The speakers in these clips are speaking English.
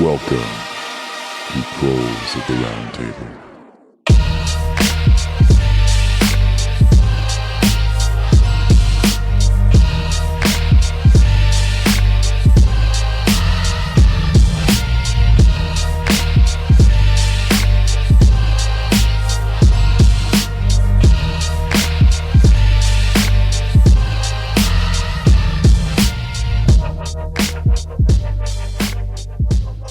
Welcome to Proles at the Round Table.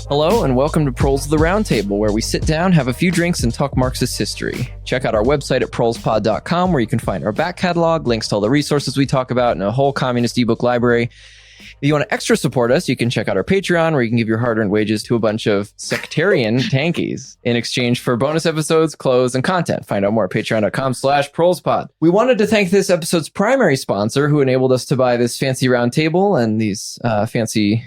Hello and welcome to Proles of the Round Table, where we sit down, have a few drinks, and talk Marxist history. Check out our website at prolespod.com, where you can find our back catalog, links to all the resources we talk about, and a whole communist ebook library. If you want to extra support us, you can check out our Patreon, where you can give your hard-earned wages to a bunch of sectarian tankies in exchange for bonus episodes, clothes, and content. Find out more at patreon.com/prolespod. We wanted to thank this episode's primary sponsor, who enabled us to buy this fancy round table and these fancy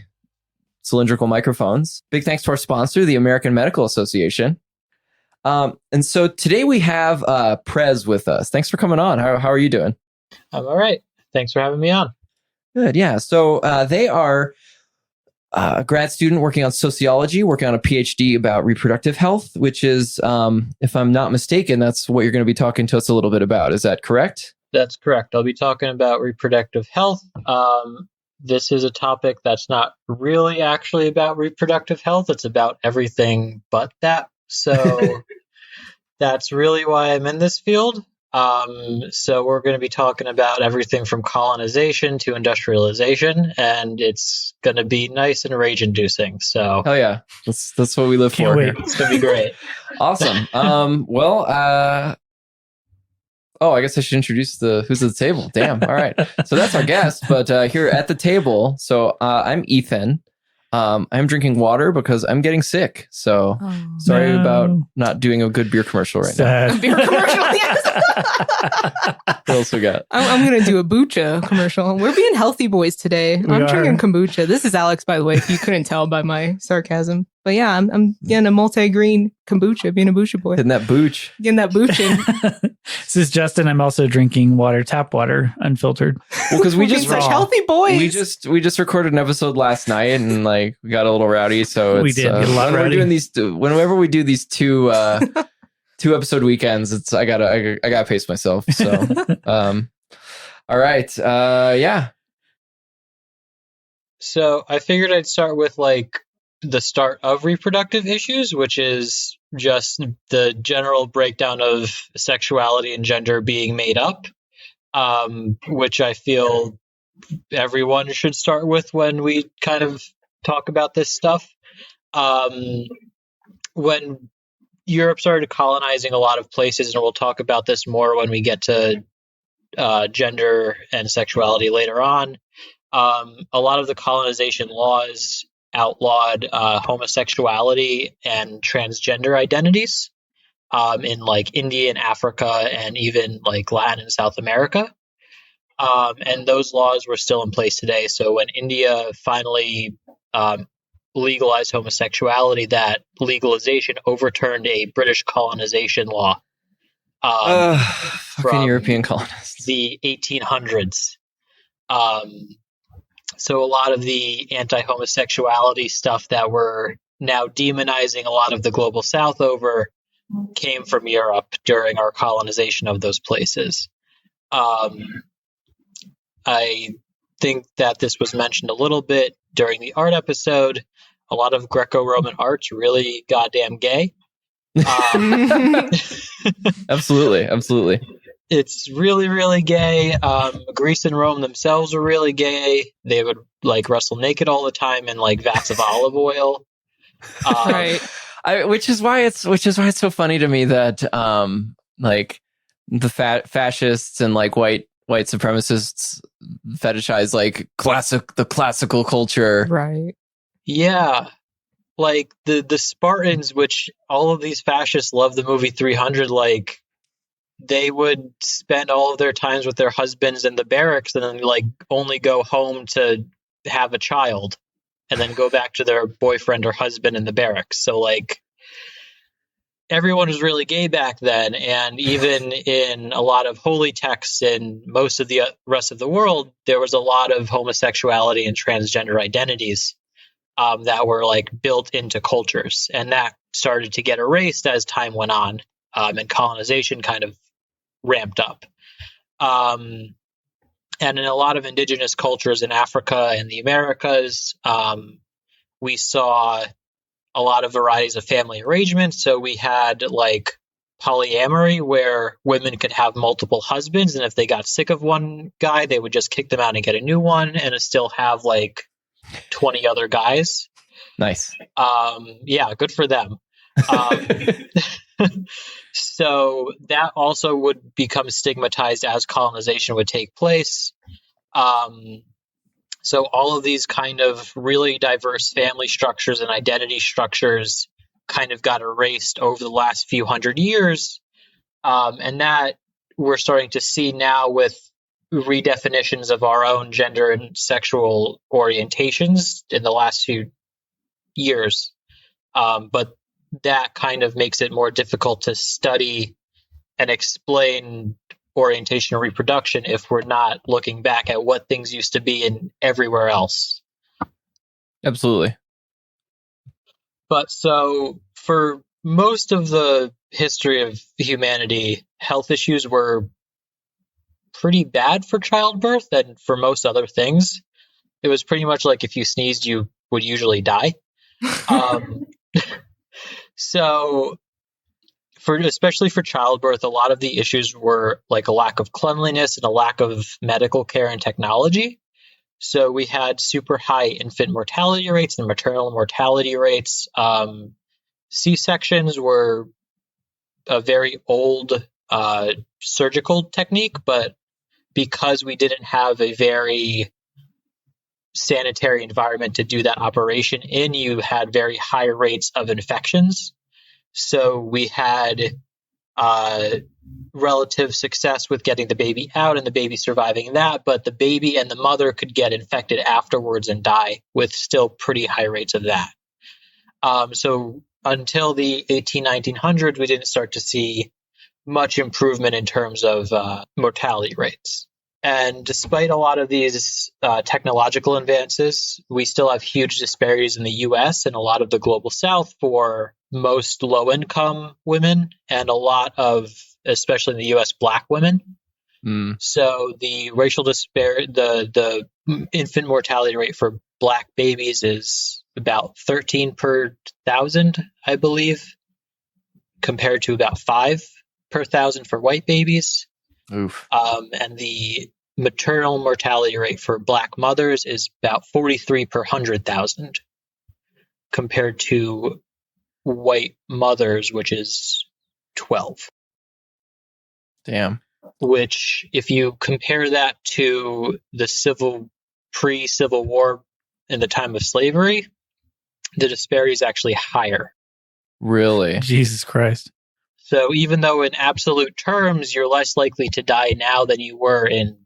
cylindrical microphones. Big thanks to our sponsor, the American Medical Association. And so today we have Prez with us. Thanks for coming on. How are you doing? I'm all right. Thanks for having me on. Good, yeah. So they are a grad student working on sociology, working on a PhD about reproductive health, which is, if I'm not mistaken, that's what you're going to be talking to us a little bit about. Is that correct? That's correct. I'll be talking about reproductive health. This is a topic that's not really actually about reproductive health. It's about everything but that. So that's really why I'm in this field. So we're going to be talking about everything from colonization to industrialization, and it's going to be nice and rage-inducing. So, oh yeah, that's what we live for. Wait. It's going to be great. Awesome. Oh, I guess I should introduce who's at the table. Damn. All right. So that's our guest, but here at the table. So I'm Ethan. I'm drinking water because I'm getting sick. So sorry about not doing a good beer commercial right now. A beer commercial, yes. What else we got? I'm going to do a kombucha commercial. We're being healthy boys today. I'm drinking kombucha. This is Alex, by the way, if you couldn't tell by my sarcasm. But yeah, I'm getting a multi-green kombucha, being a boocha boy. Getting that booch. Getting that boochin'. This is Justin. I'm also drinking tap water, unfiltered. Well, because we just such healthy boys. We just recorded an episode last night, and we got a little rowdy. So we did get a lot rowdy. Whenever we do these two episode weekends, I gotta pace myself. So, all right, yeah. So I figured I'd start with the start of reproductive issues, which is just the general breakdown of sexuality and gender being made up, which I feel everyone should start with when we kind of talk about this stuff. When Europe started colonizing a lot of places, and we'll talk about this more when we get to gender and sexuality later on, a lot of the colonization laws outlawed homosexuality and transgender identities in India and Africa and even Latin and South America. And those laws were still in place today. So when India finally legalized homosexuality, that legalization overturned a British colonization law fucking European colonists. The 1800s. So a lot of the anti-homosexuality stuff that we're now demonizing a lot of the global South over came from Europe during our colonization of those places. I think that this was mentioned a little bit during the art episode. A lot of Greco-Roman art's really goddamn gay. Absolutely. It's really, really gay. Greece and Rome themselves were really gay. They would wrestle naked all the time in vats of olive oil. Right. Which is why it's so funny to me that the fascists and white supremacists fetishize the classical culture. Right. Yeah. The Spartans, which all of these fascists love the movie 300, they would spend all of their times with their husbands in the barracks and then only go home to have a child and then go back to their boyfriend or husband in the barracks. So everyone was really gay back then. And even in a lot of holy texts in most of the rest of the world, there was a lot of homosexuality and transgender identities. that were like built into cultures, and that started to get erased as time went on, and colonization kind of ramped up. And in a lot of indigenous cultures in Africa and the Americas, we saw a lot of varieties of family arrangements. So we had like polyamory, where women could have multiple husbands, and if they got sick of one guy, they would just kick them out and get a new one, and still have like 20 other guys. Nice. Yeah, good for them. So that also would become stigmatized as colonization would take place. So all of these kind of really diverse family structures and identity structures kind of got erased over the last few hundred years. And that we're starting to see now with redefinitions of our own gender and sexual orientations in the last few years. But that kind of makes it more difficult to study and explain orientation and reproduction if we're not looking back at what things used to be in everywhere else. Absolutely. But so for most of the history of humanity, health issues were pretty bad for childbirth, and for most other things, it was pretty much like if you sneezed, you would usually die. So especially for childbirth, a lot of the issues were like a lack of cleanliness and a lack of medical care and technology. So we had super high infant mortality rates and maternal mortality rates. C-sections were a very old surgical technique, but because we didn't have a very sanitary environment to do that operation in, you had very high rates of infections. So we had relative success with getting the baby out and the baby surviving that, but the baby and the mother could get infected afterwards and die with still pretty high rates of that. So until the 1900s, we didn't start to see much improvement in terms of mortality rates. And despite a lot of these technological advances, we still have huge disparities in the U.S. and a lot of the global South for most low-income women and a lot of, especially in the U.S., Black women. So the racial disparity, the infant mortality rate for Black babies is about 13 per 1,000, I believe, compared to about 5 per 1,000 for white babies. Oof. And the maternal mortality rate for Black mothers is about 43 per 100,000 compared to white mothers, which is 12. Damn. Which, if you compare that to the pre-Civil War in the time of slavery, the disparity is actually higher. Really? Jesus Christ. So even though in absolute terms you're less likely to die now than you were in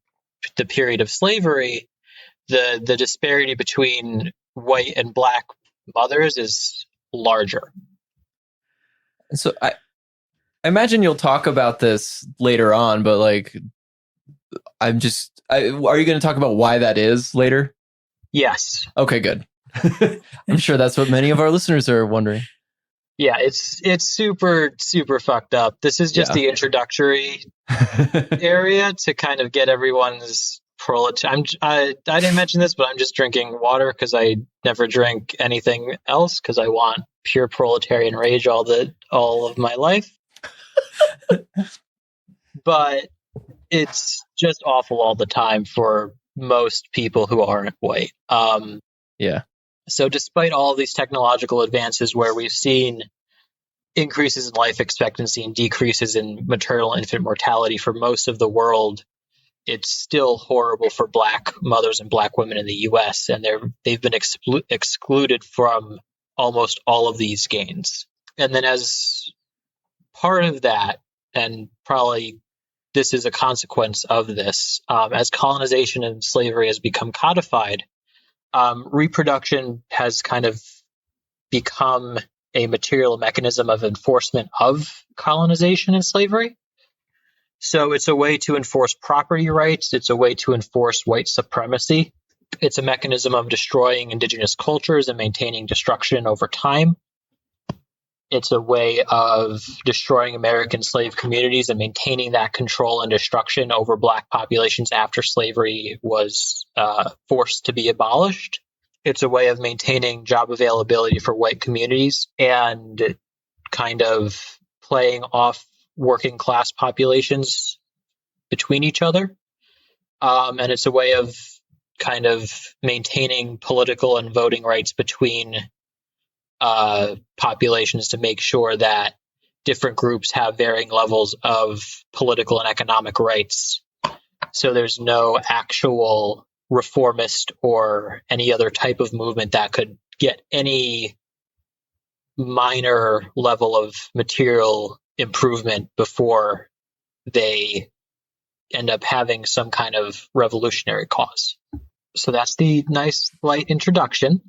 the period of slavery, the disparity between white and Black mothers is larger. So I imagine you'll talk about this later on, but like, are you going to talk about why that is later? Yes. Okay, good. I'm sure that's what many of our listeners are wondering. Yeah, it's super, super fucked up. This is just the introductory area to kind of get everyone's I didn't mention this, but I'm just drinking water because I never drink anything else because I want pure proletarian rage all of my life. But it's just awful all the time for most people who aren't white. Yeah. So despite all of these technological advances where we've seen increases in life expectancy and decreases in maternal infant mortality for most of the world, it's still horrible for Black mothers and Black women in the U.S., and they've been excluded from almost all of these gains. And then as part of that, and probably this is a consequence of this, as colonization and slavery has become codified, reproduction has kind of become a material mechanism of enforcement of colonization and slavery. So it's a way to enforce property rights. It's a way to enforce white supremacy. It's a mechanism of destroying indigenous cultures and maintaining destruction over time. It's a way of destroying American slave communities and maintaining that control and destruction over Black populations after slavery was forced to be abolished. It's a way of maintaining job availability for white communities and kind of playing off working class populations between each other. And it's a way of kind of maintaining political and voting rights between populations to make sure that different groups have varying levels of political and economic rights. So there's no actual reformist or any other type of movement that could get any minor level of material improvement before they end up having some kind of revolutionary cause. So that's the nice light introduction.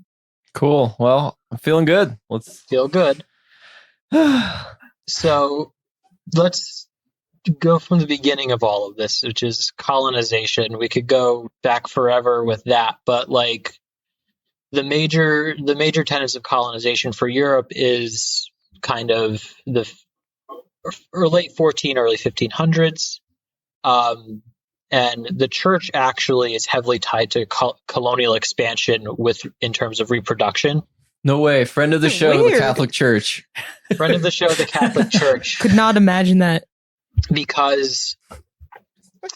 Cool. Well, I'm feeling good. Let's feel good. So let's go from the beginning of all of this, which is colonization. We could go back forever with that, but like the major tenets of colonization for Europe is kind of the late 14, early 1500s. And the church actually is heavily tied to colonial expansion in terms of reproduction. No way. Friend of the show, Weird. the Catholic Church. Friend of the show, the Catholic Church. Could not imagine that. Because,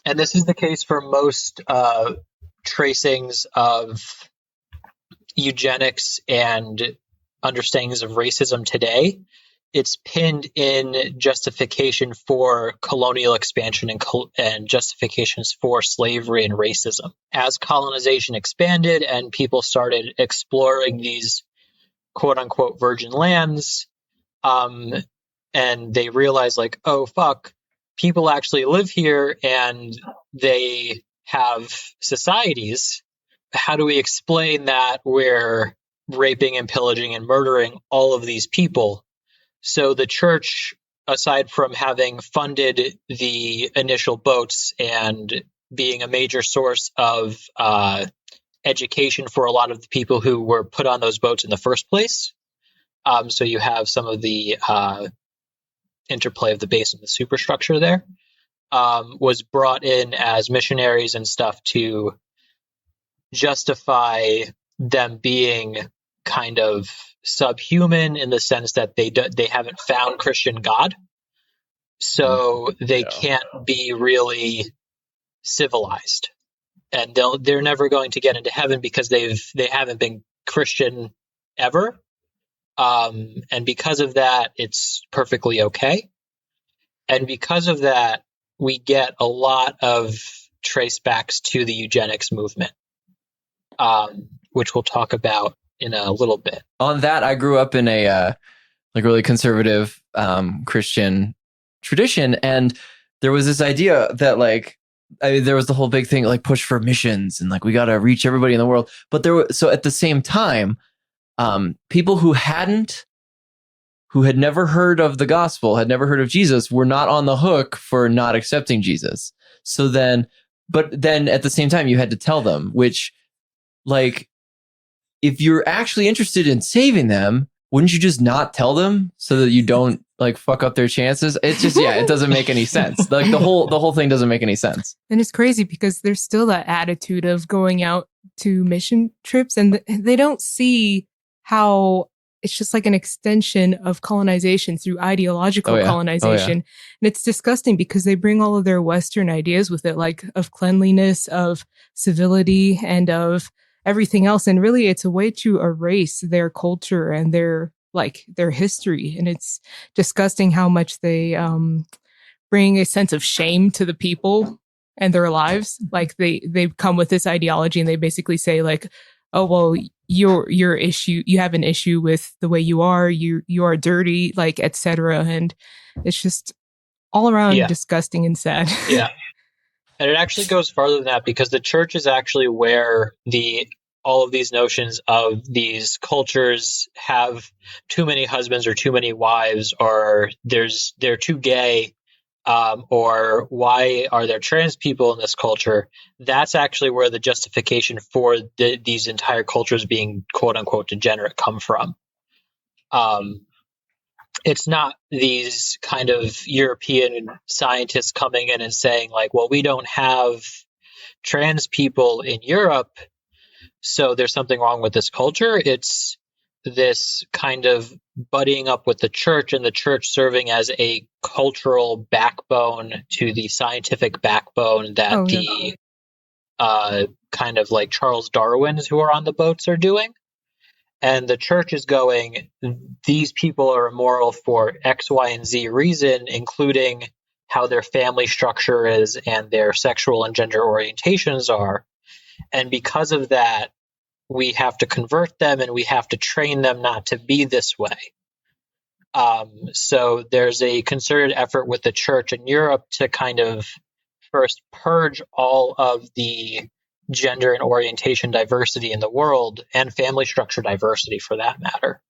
and this is the case for most tracings of eugenics and understandings of racism today, it's pinned in justification for colonial expansion and justifications for slavery and racism. As colonization expanded and people started exploring these quote-unquote virgin lands, and they realized like, oh, fuck, people actually live here and they have societies. How do we explain that we're raping and pillaging and murdering all of these people? So the church, aside from having funded the initial boats and being a major source of education for a lot of the people who were put on those boats in the first place, so you have some of the interplay of the base and the superstructure there, was brought in as missionaries and stuff to justify them being kind of subhuman in the sense that they haven't found Christian God, so they can't be really civilized, and they're never going to get into heaven because they haven't been Christian ever, and because of that, it's perfectly okay. And because of that, we get a lot of tracebacks to the eugenics movement, which we'll talk about in a little bit. On that, I grew up in a like really conservative Christian tradition, and there was this idea that like there was the whole big thing like push for missions and like we got to reach everybody in the world. But so at the same time, people who had never heard of the gospel, had never heard of Jesus, were not on the hook for not accepting Jesus. So then, but then at the same time, you had to tell them, which like, if you're actually interested in saving them, wouldn't you just not tell them so that you don't like fuck up their chances? It's just, it doesn't make any sense. Like the whole thing doesn't make any sense. And it's crazy because there's still that attitude of going out to mission trips and they don't see how it's just like an extension of colonization through ideological colonization. And it's disgusting because they bring all of their Western ideas with it, like of cleanliness, of civility, and of everything else. And really, it's a way to erase their culture and their history. And it's disgusting how much they bring a sense of shame to the people and their lives. Like they come with this ideology and they basically say like, oh, well, your issue, you have an issue with the way you are dirty, like, etc. And it's just all around disgusting and sad. Yeah. And it actually goes farther than that because the church is actually where all of these notions of these cultures have too many husbands or too many wives, or they're too gay, or why are there trans people in this culture, that's actually where the justification for these entire cultures being quote unquote degenerate come from. It's not these kind of European scientists coming in and saying like, well, we don't have trans people in Europe, so there's something wrong with this culture. It's this kind of buddying up with the church, and the church serving as a cultural backbone to the scientific backbone that the kind of like Charles Darwins who are on the boats are doing. And the church is going, these people are immoral for X, Y, and Z reason, including how their family structure is and their sexual and gender orientations are. And because of that, we have to convert them and we have to train them not to be this way. So there's a concerted effort with the church in Europe to kind of first purge all of the gender and orientation diversity in the world, and family structure diversity for that matter,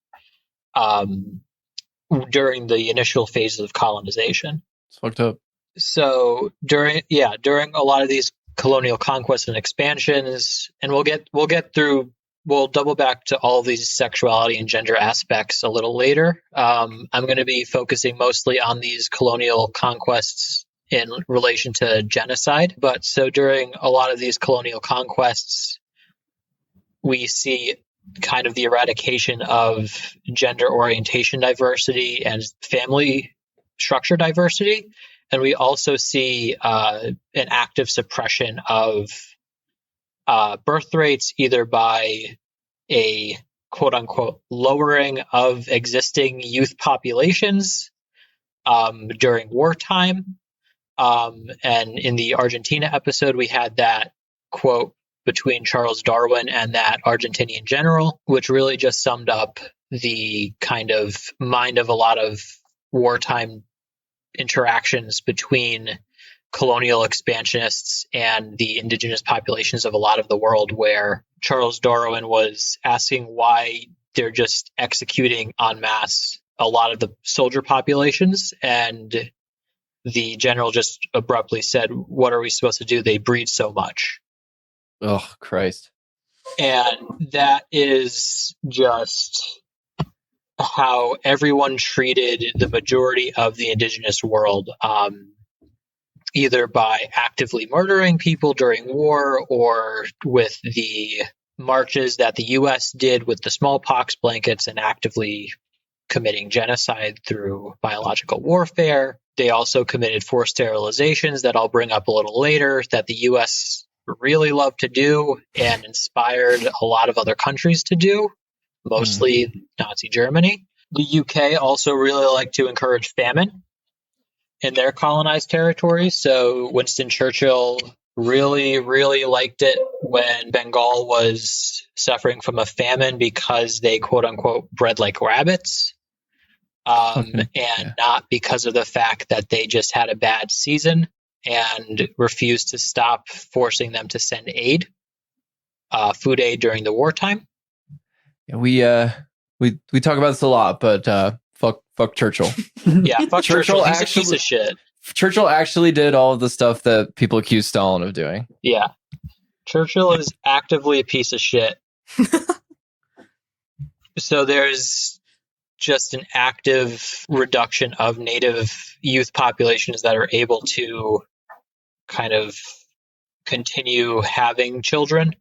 during the initial phases of colonization. It's fucked up. So during a lot of these colonial conquests and expansions, and we'll double back to all of these sexuality and gender aspects a little later. I'm going to be focusing mostly on these colonial conquests in relation to genocide. But so during a lot of these colonial conquests, we see kind of the eradication of gender orientation diversity and family structure diversity. And we also see an active suppression of birth rates, either by a quote unquote lowering of existing youth populations during wartime. And in the Argentina episode, we had that quote between Charles Darwin and that Argentinian general, which really just summed up the kind of mind of a lot of wartime interactions between colonial expansionists and the indigenous populations of a lot of the world, where Charles Darwin was asking why they're just executing en masse a lot of the soldier populations, and the general just abruptly said, what are we supposed to do? They breed so much. Oh, Christ. And that is just how everyone treated the majority of the indigenous world, either by actively murdering people during war, or with the marches that the U.S. did with the smallpox blankets and actively committing genocide through biological warfare. They also committed forced sterilizations that I'll bring up a little later, that the U.S. really loved to do and inspired a lot of other countries to do, mostly Nazi Germany. The UK also really liked to encourage famine in their colonized territories. So Winston Churchill really, really liked it when Bengal was suffering from a famine because they quote unquote bred like rabbits. Not because of the fact that they just had a bad season and refused to stop forcing them to send aid, food aid during the wartime. Yeah, we talk about this a lot, but fuck Churchill. Yeah, fuck Churchill. He's a piece of shit. Churchill actually did all of the stuff that people accuse Stalin of doing. Yeah, Churchill is actively a piece of shit. So there's just an active reduction of native youth populations that are able to kind of continue having children,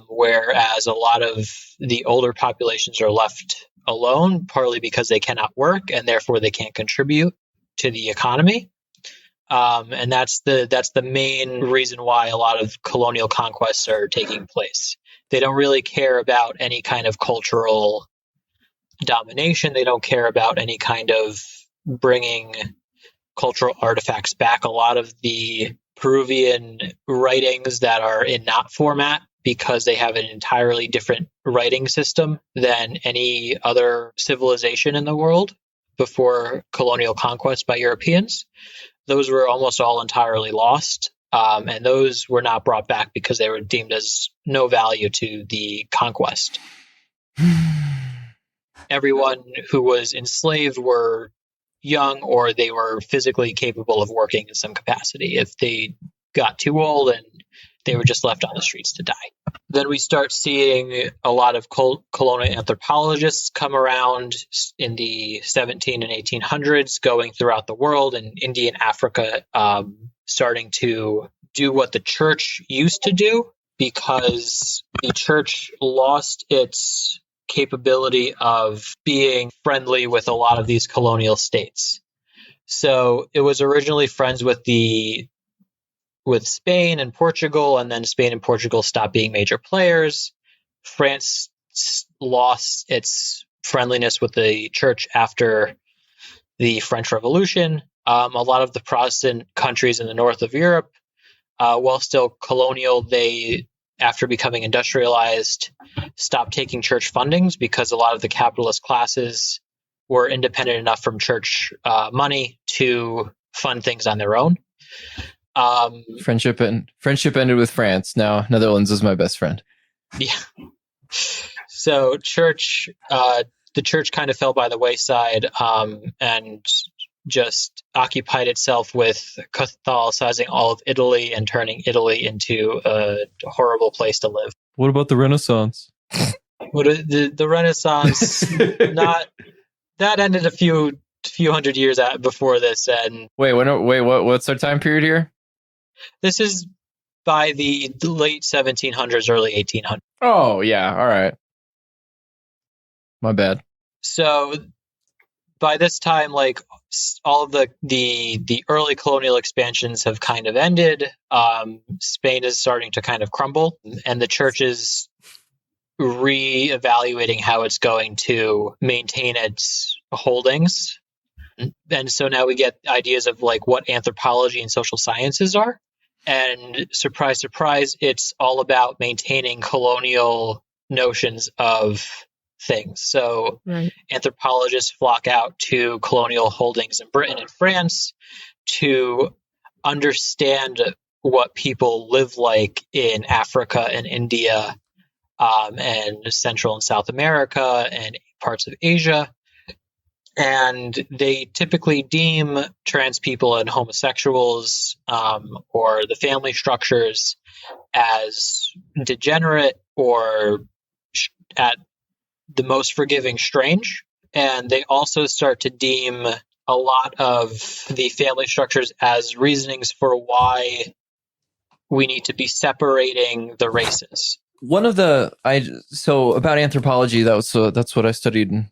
whereas a lot of the older populations are left alone, partly because they cannot work and therefore they can't contribute to the economy. And that's the main reason why a lot of colonial conquests are taking place. They don't really care about any kind of cultural domination. They don't care about any kind of bringing cultural artifacts back. A lot of the Peruvian writings that are in knot format, because they have an entirely different writing system than any other civilization in the world before colonial conquest by Europeans, those were almost all entirely lost. And those were not brought back because they were deemed as no value to the conquest. Everyone who was enslaved were young or they were physically capable of working in some capacity. If they got too old, and they were just left on the streets to die. Then we start seeing a lot of colonial anthropologists come around in the 17 and 1800s, going throughout the world, and India and Africa, starting to do what the church used to do, because the church lost its capability of being friendly with a lot of these colonial states. So it was originally friends with Spain and Portugal, and then Spain and Portugal stopped being major players. France lost its friendliness with the church after the French Revolution. A lot of the Protestant countries in the north of Europe, while still colonial, they, after becoming industrialized, stopped taking church fundings because a lot of the capitalist classes were independent enough from church money to fund things on their own. Friendship ended with France. Now Netherlands is my best friend. Yeah. So the church kind of fell by the wayside, and just occupied itself with Catholicizing all of Italy and turning Italy into a horrible place to live. What about the Renaissance? The Renaissance, that ended a few hundred years before this. And what's our time period here? This is by the late 1700s, early 1800s. Oh yeah, all right. My bad. So by this time, like, all of the early colonial expansions have kind of ended. Spain is starting to kind of crumble, and the church is re-evaluating how it's going to maintain its holdings. And so now we get ideas of like what anthropology and social sciences are. And surprise, surprise, it's all about maintaining colonial notions of things. So Anthropologists flock out to colonial holdings in Britain and France to understand what people live like in Africa and India, and Central and South America and parts of Asia. And they typically deem trans people and homosexuals, or the family structures, as degenerate or at the most forgiving strange. And they also start to deem a lot of the family structures as reasonings for why we need to be separating the races. So about anthropology, that's what I studied in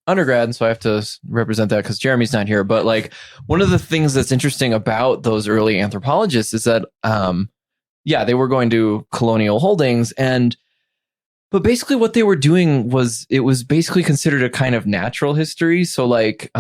undergrad, and so I have to represent that because Jeremy's not here. But like, one of the things that's interesting about those early anthropologists is that they were going to colonial holdings, but basically what they were doing was, it was basically considered a kind of natural history. So like,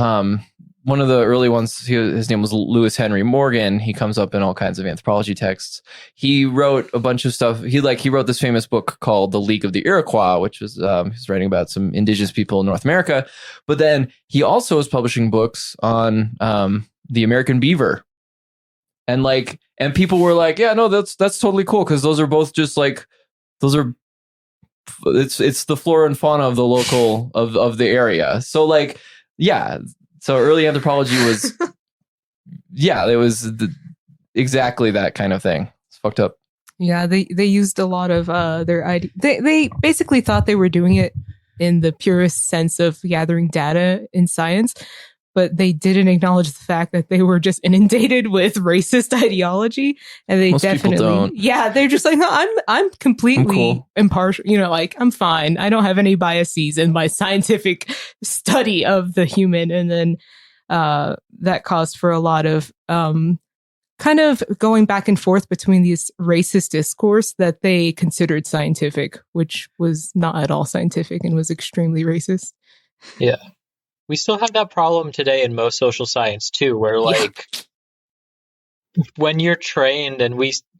one of the early ones, his name was Lewis Henry Morgan. He comes up in all kinds of anthropology texts. He wrote a bunch of stuff. He wrote this famous book called The League of the Iroquois, which was he's writing about some indigenous people in North America. But then he also was publishing books on the American beaver, and people were like, yeah, no, that's totally cool, because those are both just like, it's the flora and fauna of the local of the area. So like, yeah. So early anthropology was, it was exactly that kind of thing. It's fucked up. Yeah, they used a lot of their idea. They basically thought they were doing it in the purest sense of gathering data in science, but they didn't acknowledge the fact that they were just inundated with racist ideology, and they Most definitely don't. Yeah, they're just like, no, I'm completely cool. impartial. Like, I'm fine. I don't have any biases in my scientific study of the human. And then that caused for a lot of kind of going back and forth between these racist discourse that they considered scientific, which was not at all scientific and was extremely racist. Yeah. We still have that problem today in most social science too, where like when you're trained, and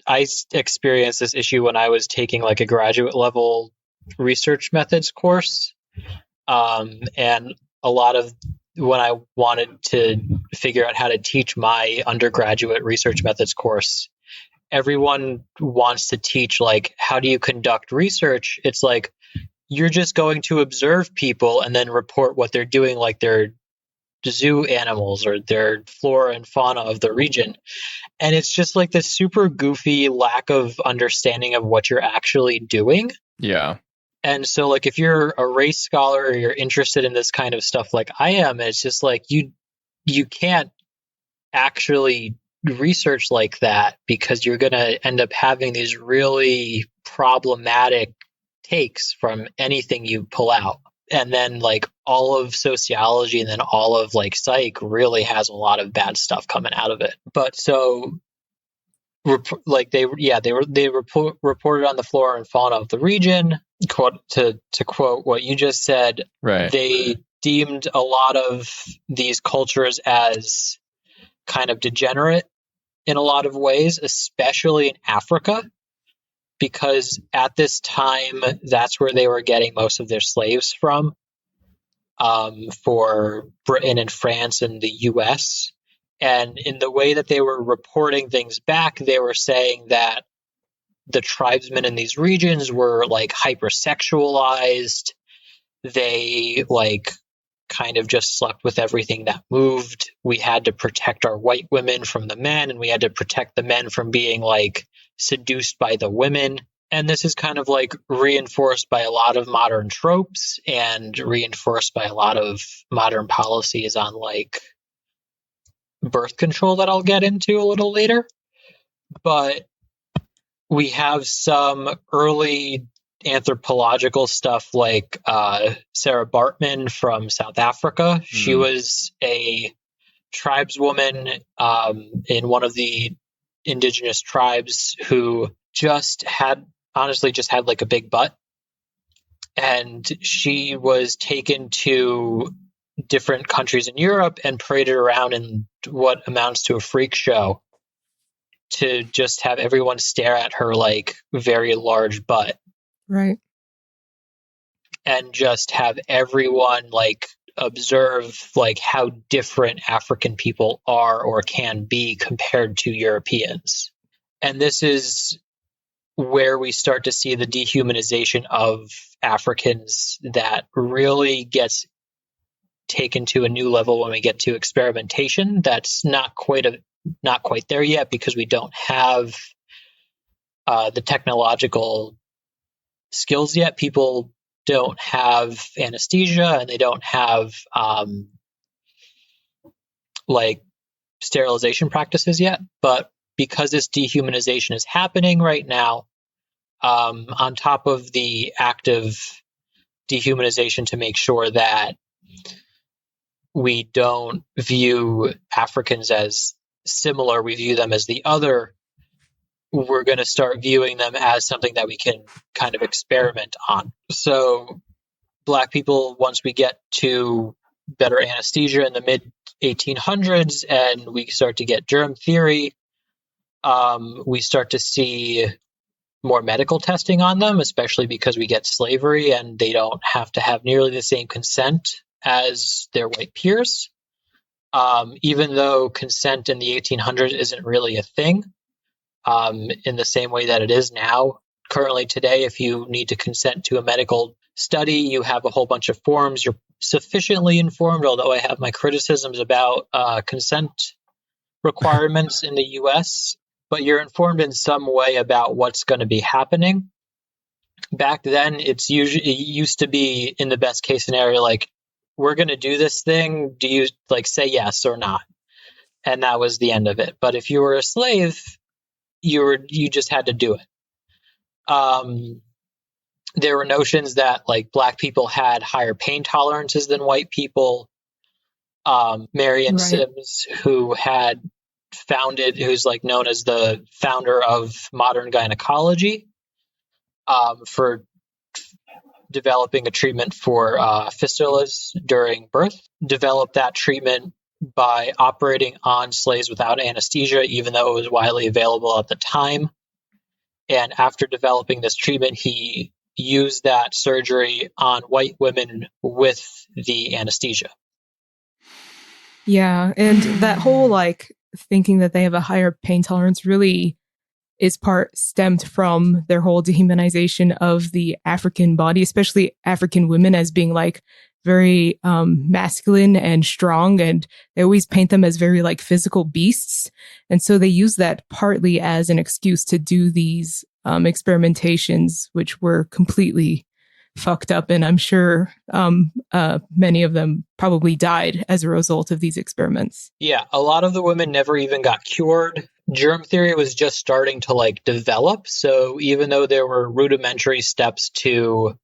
I experienced this issue when I was taking like a graduate level research methods course. And a lot of when I wanted to figure out how to teach my undergraduate research methods course, everyone wants to teach like, how do you conduct research? It's like, you're just going to observe people and then report what they're doing like they're zoo animals or their flora and fauna of the region. And it's just like this super goofy lack of understanding of what you're actually doing. Yeah. And so like if you're a race scholar or you're interested in this kind of stuff like I am, it's just like you can't actually research like that because you're going to end up having these really problematic takes from anything you pull out. And then like all of sociology and then all of like psych really has a lot of bad stuff coming out of it. But so like they reported on the flora and fauna of the region. To quote what you just said, right? They deemed a lot of these cultures as kind of degenerate in a lot of ways, especially in Africa, because at this time that's where they were getting most of their slaves from, for Britain and France and the US. And in the way that they were reporting things back, they were saying that the tribesmen in these regions were like hypersexualized. They like kind of just slept with everything that moved. We had to protect our white women from the men, and we had to protect the men from being like seduced by the women. And this is kind of like reinforced by a lot of modern tropes and reinforced by a lot of modern policies on like birth control that I'll get into a little later. But we have some early anthropological stuff like Sarah Bartman from South Africa. She was a tribeswoman in one of the indigenous tribes who just had like a big butt. And she was taken to different countries in Europe and paraded around in what amounts to a freak show to just have everyone stare at her like very large butt. Right. And just have everyone like observe like how different African people are or can be compared to Europeans. And this is where we start to see the dehumanization of Africans that really gets taken to a new level when we get to experimentation. That's not quite there yet because we don't have the technological skills yet. People don't have anesthesia and they don't have like sterilization practices yet. But because this dehumanization is happening right now, on top of the active dehumanization to make sure that we don't view Africans as similar, we view them as the other, we're going to start viewing them as something that we can kind of experiment on. So Black people, once we get to better anesthesia in the mid 1800s and we start to get germ theory, we start to see more medical testing on them, especially because we get slavery and they don't have to have nearly the same consent as their white peers. Even though consent in the 1800s isn't really a thing, in the same way that it is now. Currently today, if you need to consent to a medical study, you have a whole bunch of forms. You're sufficiently informed, although I have my criticisms about consent requirements in the US, but you're informed in some way about what's going to be happening. Back then, it used to be in the best case scenario, like, we're going to do this thing. Do you like say yes or not? And that was the end of it. But if you were a slave, you just had to do it. There were notions that like Black people had higher pain tolerances than white people. Marion Sims, who's like known as the founder of modern gynecology, for developing a treatment for fistulas during birth, developed that treatment by operating on slaves without anesthesia, even though it was widely available at the time. And after developing this treatment, he used that surgery on white women with the anesthesia. Yeah, and that whole like thinking that they have a higher pain tolerance really is stemmed from their whole dehumanization of the African body, especially African women, as being like very masculine and strong, and they always paint them as very like physical beasts. And so they use that partly as an excuse to do these experimentations, which were completely fucked up. And I'm sure many of them probably died as a result of these experiments. Yeah, a lot of the women never even got cured. Germ theory was just starting to like develop. So even though there were rudimentary steps to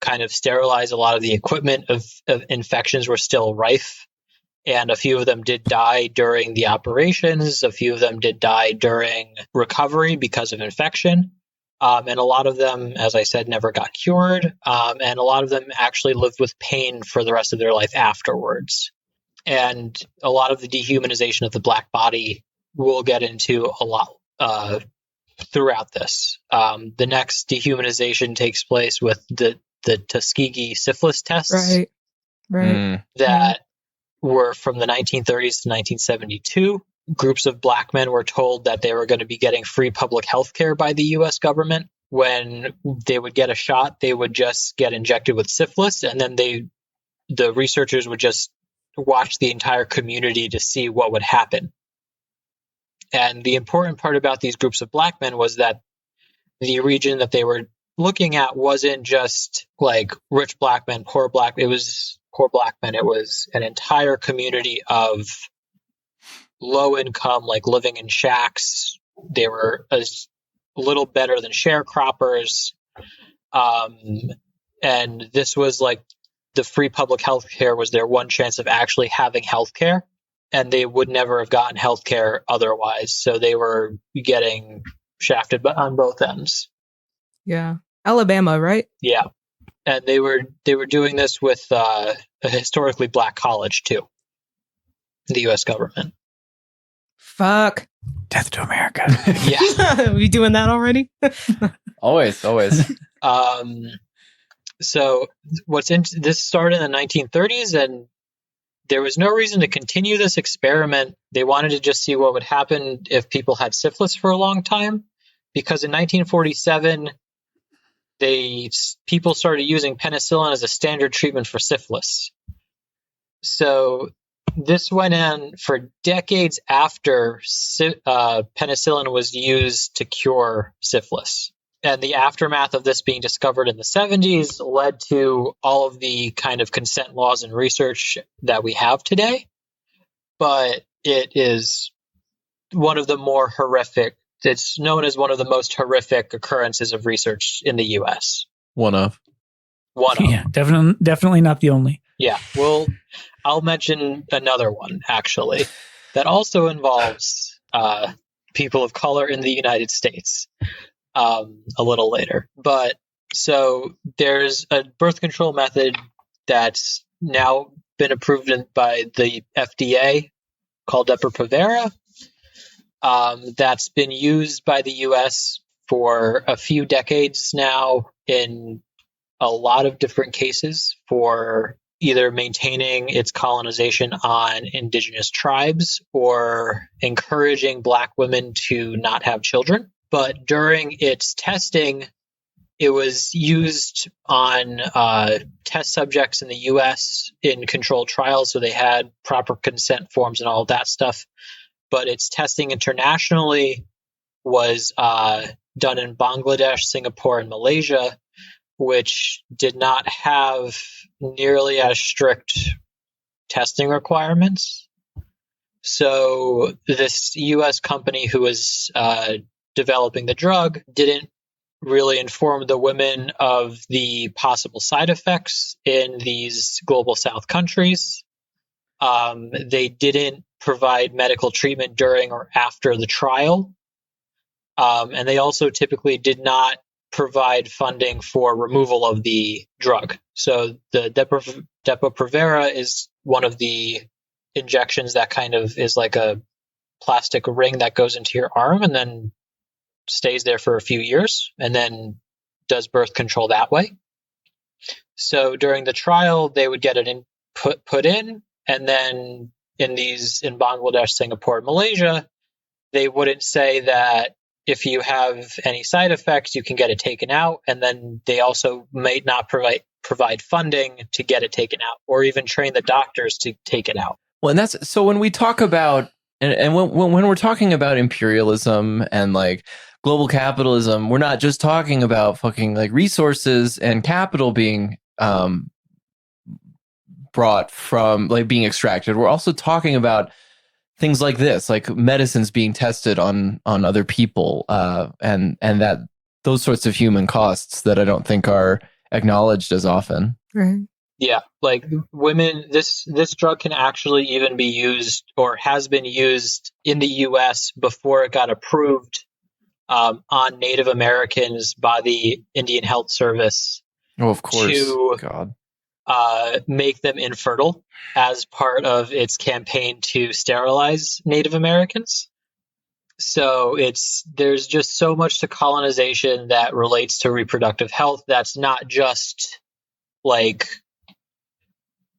kind of sterilize a lot of the equipment of infections were still rife. And a few of them did die during the operations. A few of them did die during recovery because of infection. And a lot of them, as I said, never got cured. And a lot of them actually lived with pain for the rest of their life afterwards. And a lot of the dehumanization of the black body we'll get into a lot throughout this. The next dehumanization takes place with the Tuskegee syphilis tests. Right. That were from the 1930s to 1972. Groups of black men were told that they were going to be getting free public health care by the U.S. government. When they would get a shot, they would just get injected with syphilis, and then the researchers would just watch the entire community to see what would happen. And the important part about these groups of black men was that the region that they were looking at wasn't just like rich black men, poor black. It was poor black men. It was an entire community of low income, like living in shacks. They were a little better than sharecroppers. And this was like the free public health care was their one chance of actually having health care. And they would never have gotten health care otherwise. So they were getting shafted on both ends. Yeah. Alabama, right? Yeah. And they were doing this with a historically black college too. The U.S. government. Fuck. Death to America. Yeah. Are we doing that already? Always. So this started in the 1930s, and there was no reason to continue this experiment. They wanted to just see what would happen if people had syphilis for a long time, because in 1947, people started using penicillin as a standard treatment for syphilis. So this went on for decades after penicillin was used to cure syphilis. And the aftermath of this being discovered in the 70s led to all of the kind of consent laws and research that we have today. But it is one of the more horrific, it's known as one of the most horrific occurrences of research in the U.S. One of. Yeah, definitely not the only. Yeah, well, I'll mention another one, actually, that also involves people of color in the United States a little later. But so there's a birth control method that's now been approved by the FDA called Depo-Provera. That's been used by the U.S. for a few decades now in a lot of different cases for either maintaining its colonization on indigenous tribes or encouraging black women to not have children. But during its testing, it was used on test subjects in the U.S. in controlled trials, so they had proper consent forms and all of that stuff. But its testing internationally was done in Bangladesh, Singapore, and Malaysia, which did not have nearly as strict testing requirements. So this U.S. company who was developing the drug didn't really inform the women of the possible side effects in these global south countries. They didn't provide medical treatment during or after the trial. And they also typically did not provide funding for removal of the drug. So the Depo-Provera is one of the injections that kind of is like a plastic ring that goes into your arm and then stays there for a few years and then does birth control that way. So during the trial, they would get it put in, and then in Bangladesh, Singapore, Malaysia, they wouldn't say that if you have any side effects, you can get it taken out. And then they also might not provide funding to get it taken out, or even train the doctors to take it out. Well, and that's so when we talk about and when we're talking about imperialism and like global capitalism, we're not just talking about fucking like resources and capital being brought from like being extracted. We're also talking about things like this, like medicines being tested on other people, and that those sorts of human costs that I don't think are acknowledged as often. Right. Yeah, like women, this drug can actually even be used or has been used in the U.S. before it got approved on Native Americans by the Indian Health Service. Oh, of course. To God. Make them infertile as part of its campaign to sterilize Native Americans. So there's just so much to colonization that relates to reproductive health. That's not just like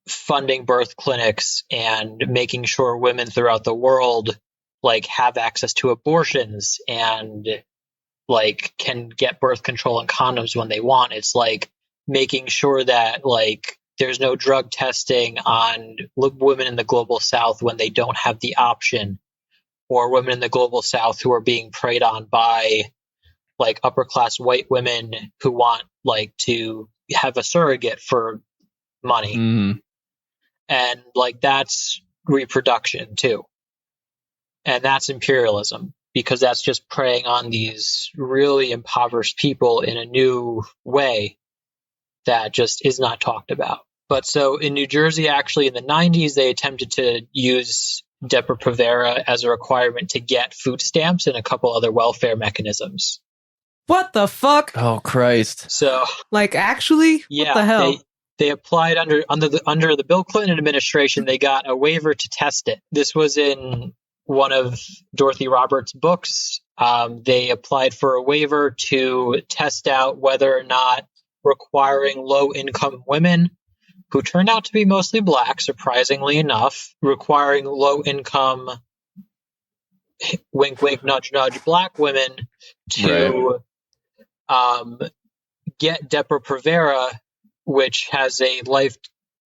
funding birth clinics and making sure women throughout the world like have access to abortions and like can get birth control and condoms when they want. It's like making sure that like there's no drug testing on women in the global south when they don't have the option, or women in the global south who are being preyed on by like upper class white women who want like to have a surrogate for money. Mm-hmm. And like that's reproduction too. And that's imperialism, because that's just preying on these really impoverished people in a new way that just is not talked about. But so in New Jersey, actually in the 90s, they attempted to use Depo-Provera as a requirement to get food stamps and a couple other welfare mechanisms. What the fuck? Oh, Christ. So like actually? Yeah, what the hell? They applied under the Bill Clinton administration. They got a waiver to test it. This was in one of Dorothy Roberts' books. They applied for a waiver to test out whether or not requiring low-income women, who turned out to be mostly black, surprisingly enough, requiring low-income, wink, wink, nudge, nudge, black women to get Depo-Provera, which has a life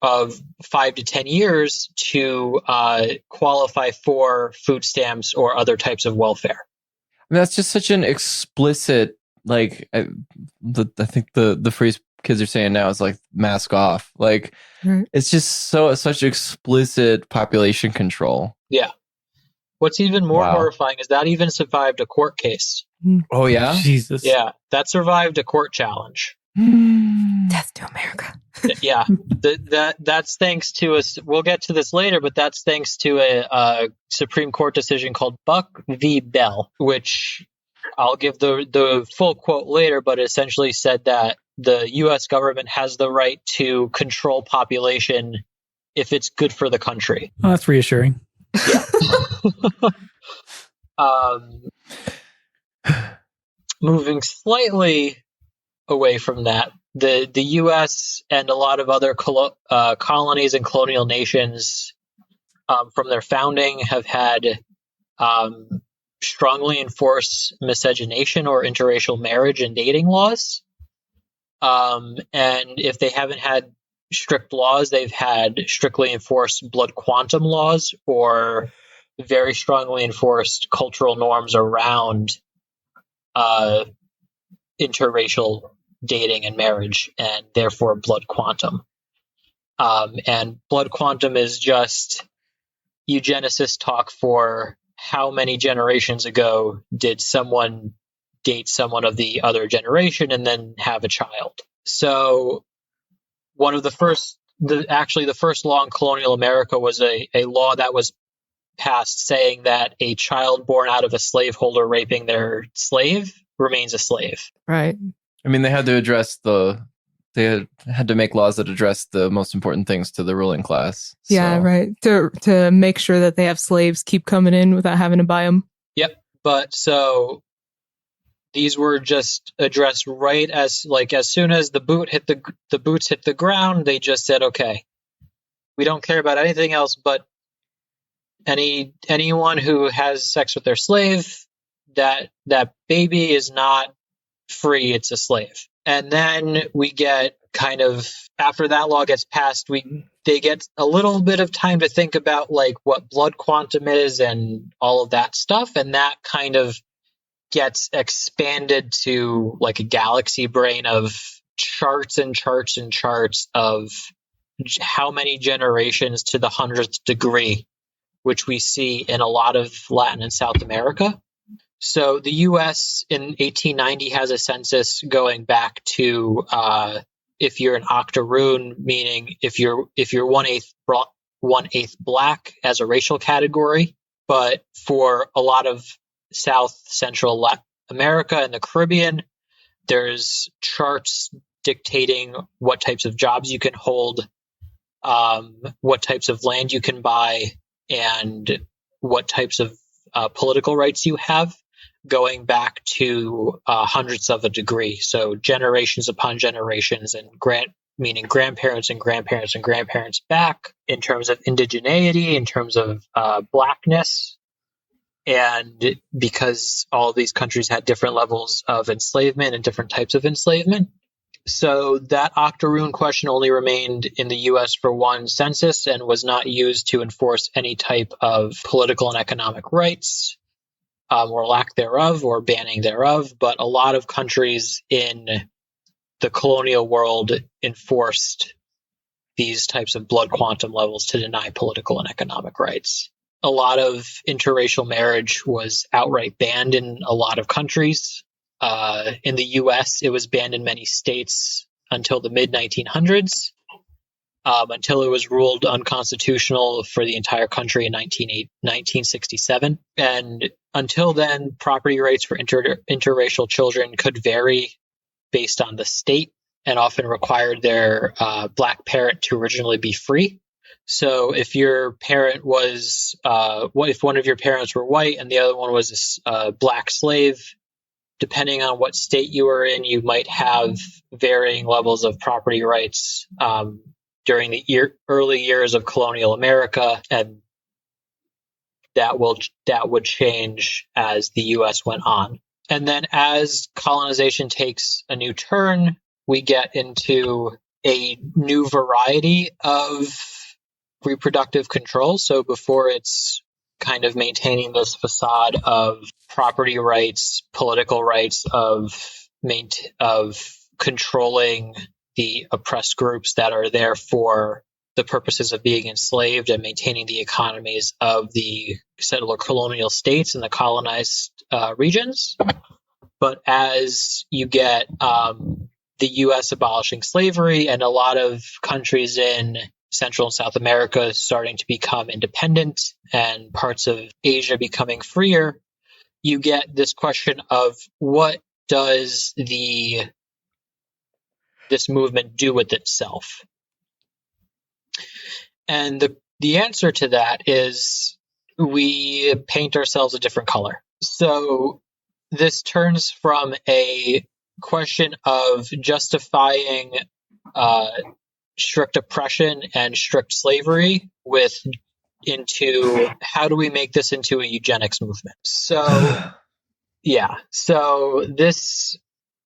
of 5 to 10 years, to qualify for food stamps or other types of welfare. I mean, that's just such an explicit, like, I think the phrase kids are saying now is like mask off. Like, it's just such explicit population control. Yeah. What's even more horrifying is that even survived a court case. Oh, yeah? Jesus. Yeah, that survived a court challenge. Death to America. Yeah, that's thanks to us. We'll get to this later, but that's thanks to a Supreme Court decision called Buck v. Bell, which I'll give the full quote later, but it essentially said that the U.S. government has the right to control population if it's good for the country. Oh, that's reassuring. Yeah. Moving slightly away from that, the U.S. and a lot of other colonies and colonial nations from their founding have had strongly enforced miscegenation or interracial marriage and dating laws. And if they haven't had strict laws, they've had strictly enforced blood quantum laws or very strongly enforced cultural norms around interracial dating and marriage, and therefore blood quantum. And blood quantum is just eugenicist talk for how many generations ago did someone date someone of the other generation and then have a child. So one of the first law in colonial America was a law that was passed saying that a child born out of a slaveholder raping their slave remains a slave. Right. I mean, they had to make laws that address the most important things to the ruling class. Yeah, right. To make sure that they have slaves keep coming in without having to buy them. Yep. But so these were just addressed right as soon as the boots hit the ground, they just said, okay, we don't care about anything else but anyone who has sex with their slave, that baby is not free, it's a slave. And then we get kind of, after that law gets passed, they get a little bit of time to think about like what blood quantum is and all of that stuff. And that kind of gets expanded to like a galaxy brain of charts and charts and charts of how many generations to the 100th degree, which we see in a lot of Latin and South America. So the U.S. in 1890 has a census going back to if you're an octoroon, meaning if you're 1/8 black as a racial category. But for a lot of South Central Latin America and the Caribbean, there's charts dictating what types of jobs you can hold, what types of land you can buy, and what types of political rights you have, going back to hundredths of a degree. So generations upon generations, and meaning grandparents and grandparents and grandparents back, in terms of indigeneity, in terms of blackness. And because all of these countries had different levels of enslavement and different types of enslavement. So that octoroon question only remained in the U.S. for one census and was not used to enforce any type of political and economic rights, or lack thereof, or banning thereof. But a lot of countries in the colonial world enforced these types of blood quantum levels to deny political and economic rights. A lot of interracial marriage was outright banned in a lot of countries. In the U.S., it was banned in many states until the mid-1900s, until it was ruled unconstitutional for the entire country in 1967. And until then, property rights for interracial children could vary based on the state, and often required their black parent to originally be free. So if your parent was, if one of your parents were white and the other one was a black slave, depending on what state you were in, you might have varying levels of property rights during the early years of colonial America, and that would change as the U.S. went on. And then as colonization takes a new turn, we get into a new variety of reproductive control. So before it's kind of maintaining this facade of property rights, political rights, of controlling the oppressed groups that are there for the purposes of being enslaved and maintaining the economies of the settler colonial states and the colonized regions. But as you get the U.S. abolishing slavery and a lot of countries in Central and South America starting to become independent and parts of Asia becoming freer, you get this question of what does this movement do with itself? And the answer to that is we paint ourselves a different color. So this turns from a question of justifying strict oppression and strict slavery into how do we make this into a eugenics movement? So, yeah. So this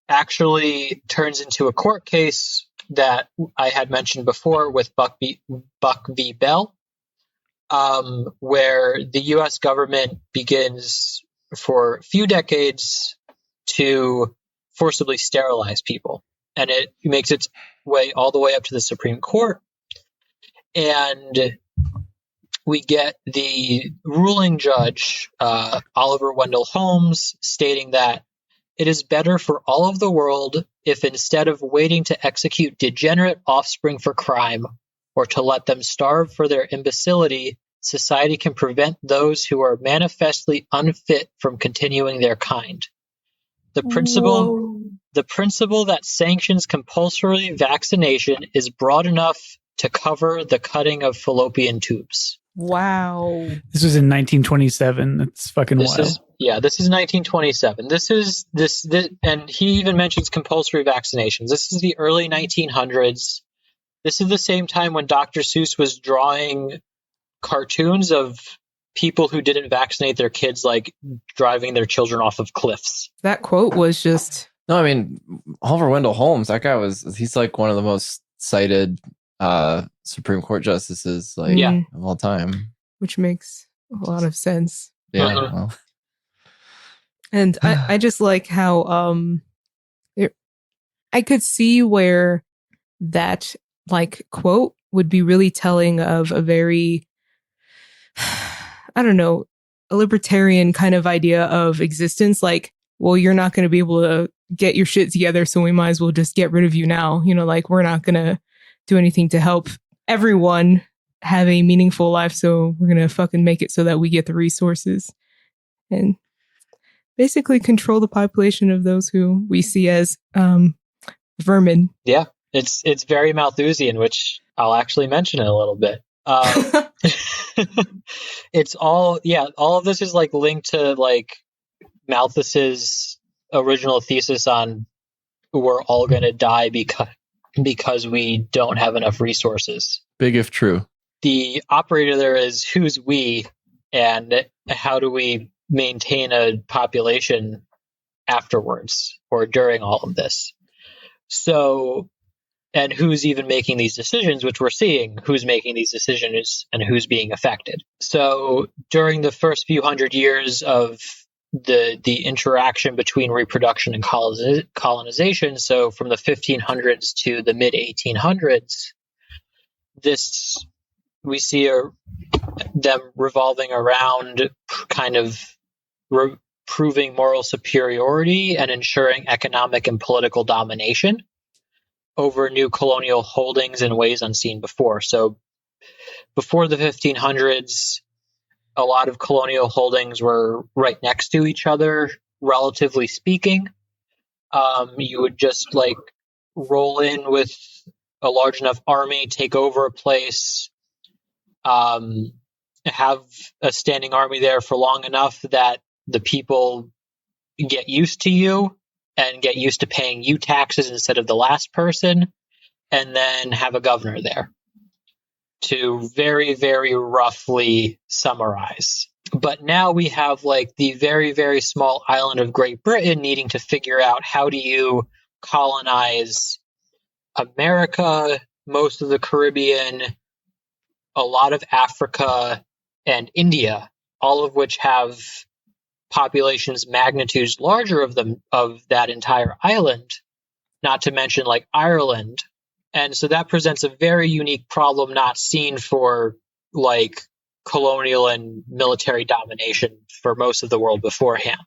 actually turns into a court case that I had mentioned before with Buck v. Bell, where the U.S. government begins for a few decades to forcibly sterilize people. And it makes its way all the way up to the Supreme Court. And we get the ruling judge, Oliver Wendell Holmes, stating that it is better for all of the world if instead of waiting to execute degenerate offspring for crime or to let them starve for their imbecility, society can prevent those who are manifestly unfit from continuing their kind. The principle that sanctions compulsory vaccination is broad enough to cover the cutting of fallopian tubes. Wow. This was in 1927. That's fucking wild. This is 1927. This, and he even mentions compulsory vaccinations. This is the early 1900s. This is the same time when Dr. Seuss was drawing cartoons of people who didn't vaccinate their kids like driving their children off of cliffs. That quote was just No, I mean, Oliver Wendell Holmes, that guy he's like one of the most cited Supreme Court justices like Yeah. of all time. which makes a lot of sense. Yeah. Mhm. Well, And I just like how I could see where that like quote would be really telling of a very, I don't know, a libertarian kind of idea of existence. Like, well, you're not going to be able to get your shit together, so we might as well just get rid of you now. You know, like we're not going to do anything to help everyone have a meaningful life, so we're going to fucking make it so that we get the resources and basically control the population of those who we see as vermin. Yeah, it's very Malthusian, which I'll actually mention in a little bit. It's all of this is like linked to like Malthus's original thesis on we're all going to die because we don't have enough resources. big if true. The operator there is who's we and how do we maintain a population afterwards or during all of this. So, and who's even making these decisions, which we're seeing who's making these decisions and who's being affected. So during the first few hundred years of the interaction between reproduction and colonization, so from the 1500s to the mid 1800s, we see them revolving around kind of proving moral superiority and ensuring economic and political domination over new colonial holdings in ways unseen before. So before the 1500s, a lot of colonial holdings were right next to each other, relatively speaking. You would just like roll in with a large enough army, take over a place, have a standing army there for long enough that the people get used to you and get used to paying you taxes instead of the last person, and then have a governor there, to very, very roughly summarize. But now we have like the very, very small island of Great Britain needing to figure out how do you colonize America, most of the Caribbean, a lot of Africa, and India, all of which have populations magnitudes larger of that entire island, not to mention like Ireland. And so that presents a very unique problem not seen for like colonial and military domination for most of the world beforehand.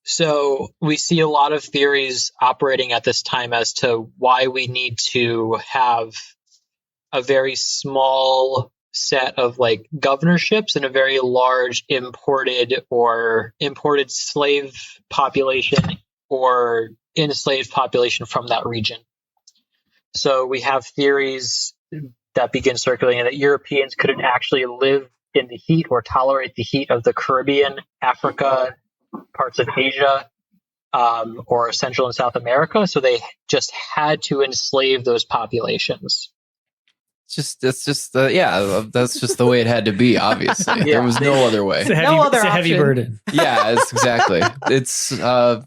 So we see a lot of theories operating at this time as to why we need to have a very small set of like governorships and a very large imported slave population or enslaved population from that region. So we have theories that begin circulating that Europeans couldn't actually live in the heat or tolerate the heat of the Caribbean, Africa, parts of Asia, or Central and South America. So they just had to enslave those populations. That's just the way it had to be. Obviously, there was no other way. It's a heavy burden. Yeah, it's exactly. It's a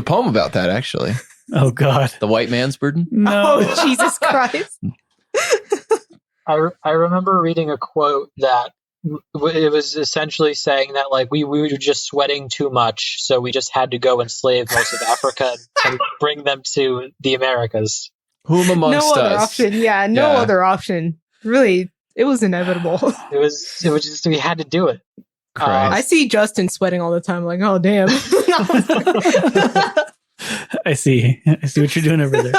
poem about that, actually. Oh God, the white man's burden. No, Oh, Jesus Christ. I remember reading a quote that it was essentially saying that like we were just sweating too much, so we just had to go enslave most of Africa and bring them to the Americas. Whom amongst no other us? option. Yeah, no other option. Really, it was inevitable. It was just we had to do it. I see Justin sweating all the time. Like, oh damn. I see what you're doing over there.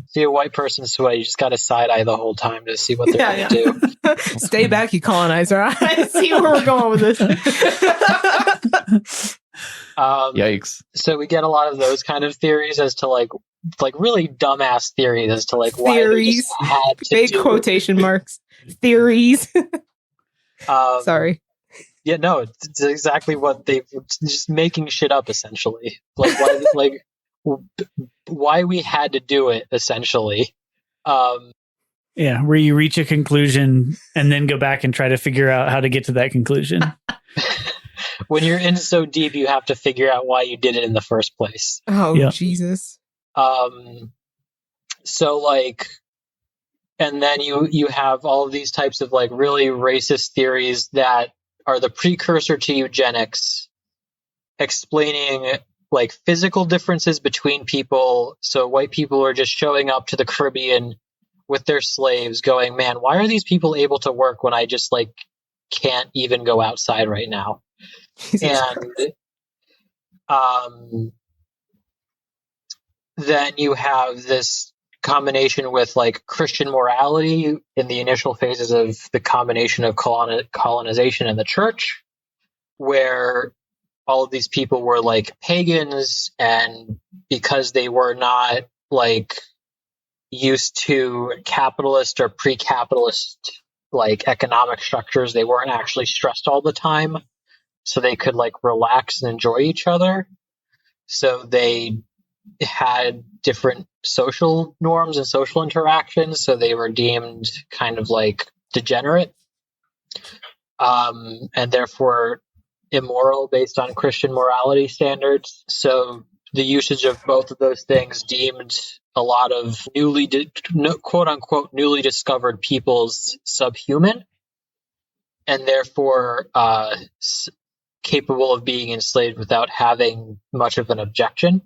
See a white person sweat, you just got to side eye the whole time to see what they're going to do. Stay back, you colonizer. I see where we're going with this. Yikes! So we get a lot of those kind of theories as to like really dumbass theories as to like why theories. they just had to Big do quotation marks. Theories. Sorry. Yeah, no, it's exactly what they just making shit up essentially. Like why we had to do it essentially. Yeah, where you reach a conclusion and then go back and try to figure out how to get to that conclusion. When you're in so deep, you have to figure out why you did it in the first place. Oh, Yeah. Jesus. So like, and then you have all of these types of like really racist theories that are the precursor to eugenics, explaining like physical differences between people. So white people are just showing up to the Caribbean with their slaves going, man, why are these people able to work when I just like can't even go outside right now? Jesus Christ. And then you have this combination with like Christian morality in the initial phases of the combination of colonization and the church, where all of these people were like pagans, and because they were not like used to capitalist or pre-capitalist like economic structures, they weren't actually stressed all the time, so they could like relax and enjoy each other. So they had different social norms and social interactions, so they were deemed kind of like degenerate, and therefore immoral based on Christian morality standards. So the usage of both of those things deemed a lot of quote unquote newly discovered peoples subhuman, and therefore capable of being enslaved without having much of an objection.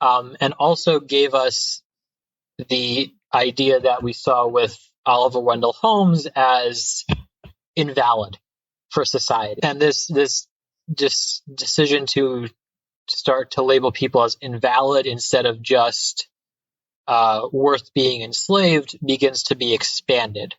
And also gave us the idea that we saw with Oliver Wendell Holmes as invalid for society. And this decision to start to label people as invalid instead of just worth being enslaved begins to be expanded.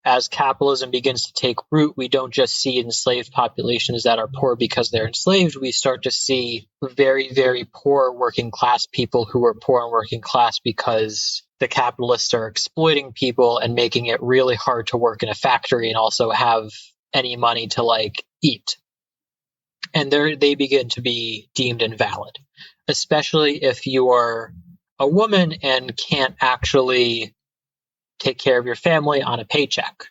As capitalism begins to take root, we don't just see enslaved populations that are poor because they're enslaved. We start to see very, very poor working class people who are poor and working class because the capitalists are exploiting people and making it really hard to work in a factory and also have any money to like eat. And they begin to be deemed invalid, especially if you are a woman and can't actually take care of your family on a paycheck,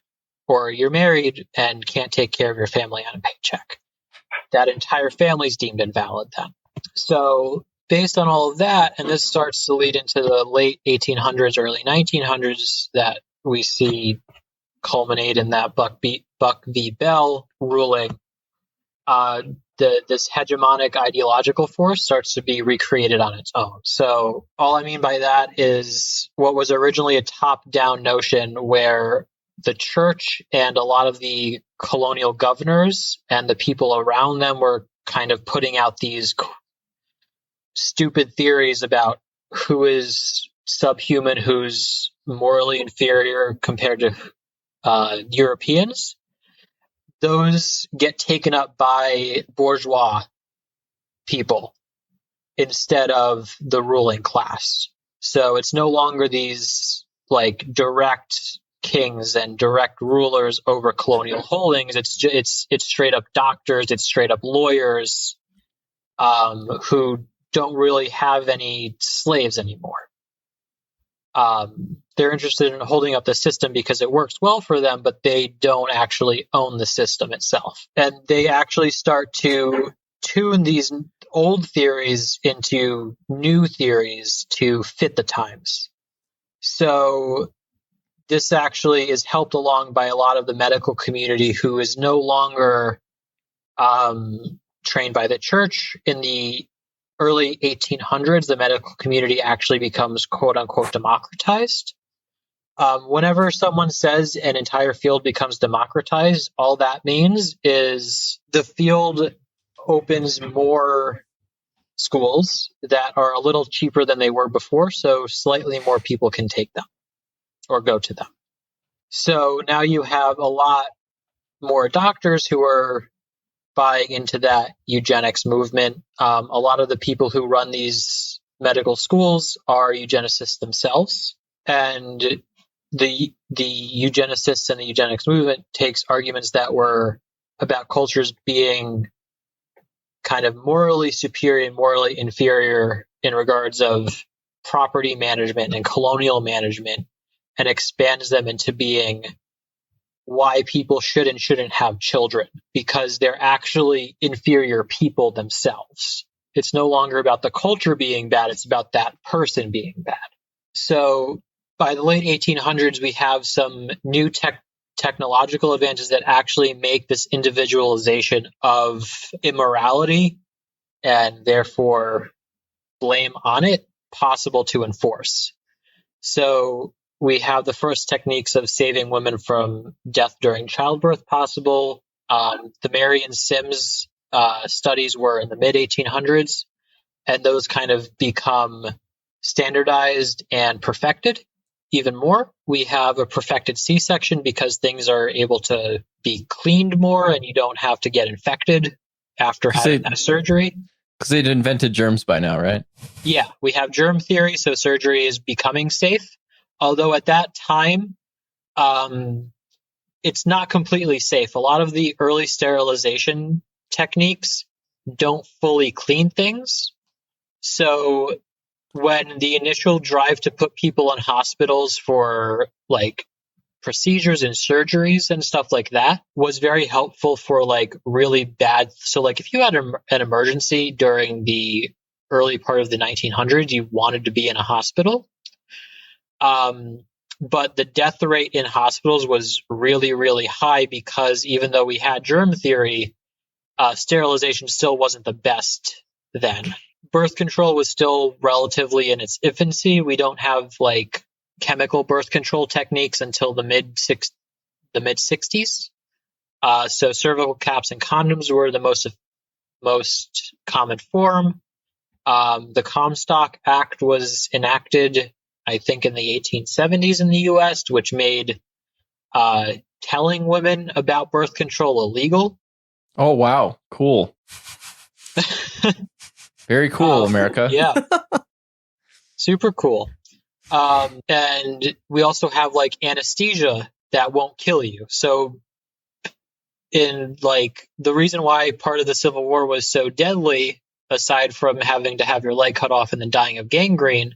or you're married and can't take care of your family on a paycheck. That entire family is deemed invalid then. So based on all of that, and this starts to lead into the late 1800s, early 1900s that we see culminate in that Buck v. Bell ruling, this hegemonic ideological force starts to be recreated on its own. So all I mean by that is what was originally a top-down notion where the church and a lot of the colonial governors and the people around them were kind of putting out these stupid theories about who is subhuman, who's morally inferior compared to Europeans. Those get taken up by bourgeois people instead of the ruling class. So it's no longer these like direct kings and direct rulers over colonial holdings. It's straight up doctors, it's straight up lawyers who don't really have any slaves anymore. They're interested in holding up the system because it works well for them, but they don't actually own the system itself. And they actually start to tune these old theories into new theories to fit the times. So this actually is helped along by a lot of the medical community who is no longer trained by the church. In the early 1800s, the medical community actually becomes quote unquote democratized. Whenever someone says an entire field becomes democratized, all that means is the field opens more schools that are a little cheaper than they were before, so slightly more people can take them or go to them. So now you have a lot more doctors who are buying into that eugenics movement. A lot of the people who run these medical schools are eugenicists themselves, and the eugenicists and the eugenics movement takes arguments that were about cultures being kind of morally superior and morally inferior in regards of property management and colonial management and expands them into being why people should and shouldn't have children, because they're actually inferior people themselves. It's no longer about the culture being bad, it's about that person being bad. So by the late 1800s, we have some new technological advances that actually make this individualization of immorality and therefore blame on it possible to enforce. So we have the first techniques of saving women from death during childbirth possible. The Mary and Sims studies were in the mid 1800s, and those kind of become standardized and perfected even more. We have a perfected C-section because things are able to be cleaned more and you don't have to get infected after having that surgery. Because they'd invented germs by now, right? Yeah, we have germ theory, so surgery is becoming safe. Although at that time, it's not completely safe. A lot of the early sterilization techniques don't fully clean things. So when the initial drive to put people in hospitals for like procedures and surgeries and stuff like that was very helpful for like really bad. So like if you had an emergency during the early part of the 1900s, you wanted to be in a hospital. But the death rate in hospitals was really, really high because even though we had germ theory, sterilization still wasn't the best then. Birth control was still relatively in its infancy. We don't have like chemical birth control techniques until the mid 60s. So cervical caps and condoms were the most common form. The Comstock Act was enacted, I think, in the 1870s in the U.S., which made telling women about birth control illegal. Oh, wow. Cool. Very cool, America. Yeah. Super cool. And we also have like anesthesia that won't kill you. So in like the reason why part of the Civil War was so deadly, aside from having to have your leg cut off and then dying of gangrene,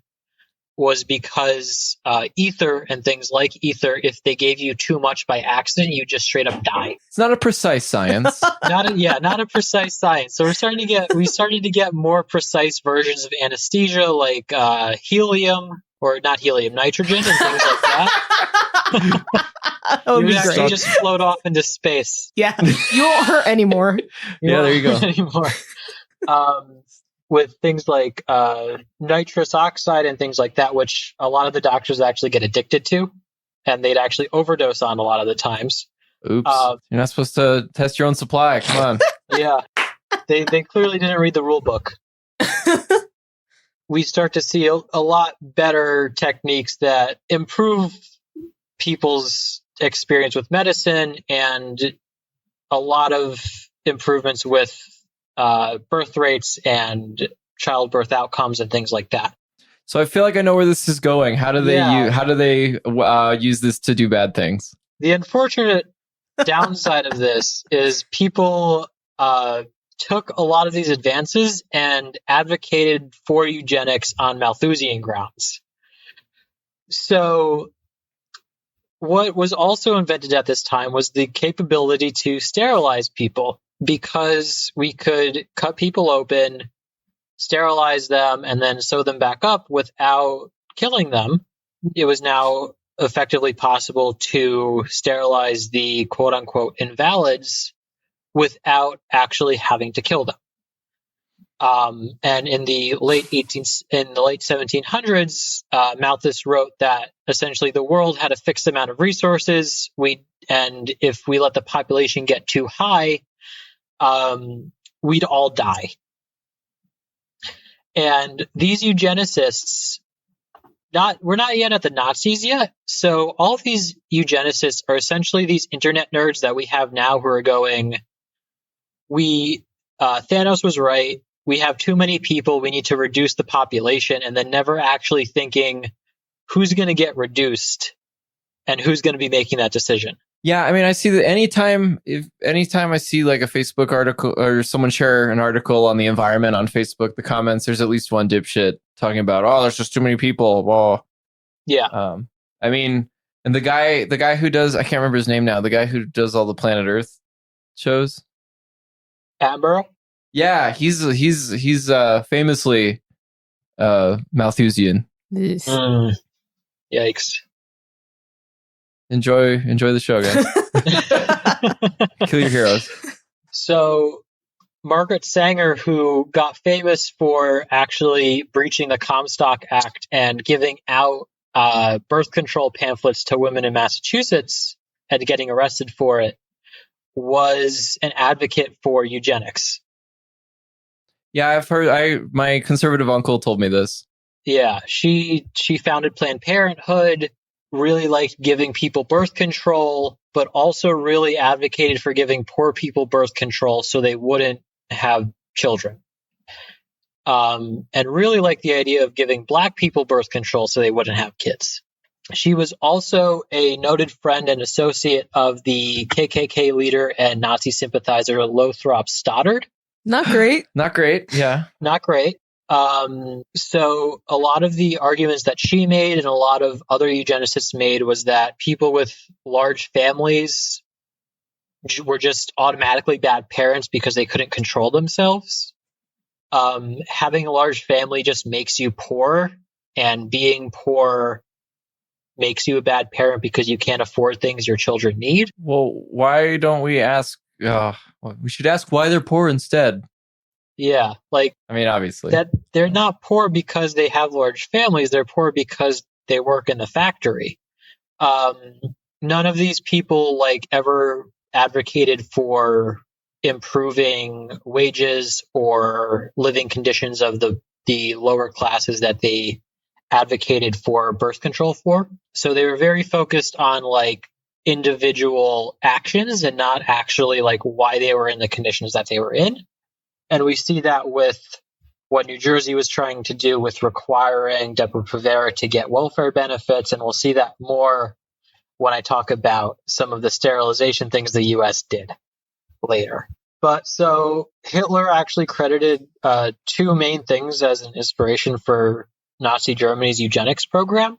was because ether and things like ether, if they gave you too much by accident, you just straight up die. It's not a precise science. Not a precise science. So we started to get more precise versions of anesthesia, like helium, or not helium, nitrogen, and things like that. Oh, you would be actually great. just float off into space. Yeah, you won't hurt anymore. Yeah, there you go. Anymore. With things like nitrous oxide and things like that, which a lot of the doctors actually get addicted to, and they'd actually overdose on a lot of the times. Oops. You're not supposed to test your own supply. Come on. Yeah. They clearly didn't read the rule book. We start to see a lot better techniques that improve people's experience with medicine, and a lot of improvements with birth rates and childbirth outcomes and things like that. So I feel like I know where this is going. How do they use this to do bad things? The unfortunate downside of this is people took a lot of these advances and advocated for eugenics on Malthusian grounds. So what was also invented at this time was the capability to sterilize people, because we could cut people open, sterilize them, and then sew them back up without killing them. It was now effectively possible to sterilize the quote-unquote invalids without actually having to kill them. And in the late 1700s, Malthus wrote that essentially the world had a fixed amount of resources. And if we let the population get too high, we'd all die. And these eugenicists, we're not yet at the Nazis yet. So all of these eugenicists are essentially these internet nerds that we have now who are going, Thanos was right. We have too many people. We need to reduce the population, and then never actually thinking who's going to get reduced and who's going to be making that decision. Yeah, I mean, I see that anytime I see like a Facebook article or someone share an article on the environment on Facebook, the comments, there's at least one dipshit talking about, oh, there's just too many people. Well, yeah. I mean, and the guy who does, I can't remember his name now, the guy who does all the Planet Earth shows. Attenborough? Yeah, he's famously Malthusian. Yikes. Enjoy the show, guys. Kill your heroes. So Margaret Sanger, who got famous for actually breaching the Comstock Act and giving out birth control pamphlets to women in Massachusetts and getting arrested for it, was an advocate for eugenics. Yeah, I've heard. My conservative uncle told me this. Yeah, she founded Planned Parenthood, really liked giving people birth control, but also really advocated for giving poor people birth control so they wouldn't have children. And really liked the idea of giving Black people birth control so they wouldn't have kids. She was also a noted friend and associate of the KKK leader and Nazi sympathizer Lothrop Stoddard. Not great. Not great, yeah. Not great. So a lot of the arguments that she made and a lot of other eugenicists made was that people with large families were just automatically bad parents because they couldn't control themselves. Having a large family just makes you poor, and being poor makes you a bad parent because you can't afford things your children need. Well, why don't we ask? We should ask why they're poor instead. Yeah, like, I mean, obviously that they're not poor because they have large families. They're poor because they work in the factory. None of these people ever advocated for improving wages or living conditions of the lower classes that they advocated for birth control for. So they were very focused on individual actions and not actually why they were in the conditions that they were in. And we see that with what New Jersey was trying to do with requiring Depo-Provera to get welfare benefits. And we'll see that more when I talk about some of the sterilization things the U.S. did later. But so Hitler actually credited two main things as an inspiration for Nazi Germany's eugenics program.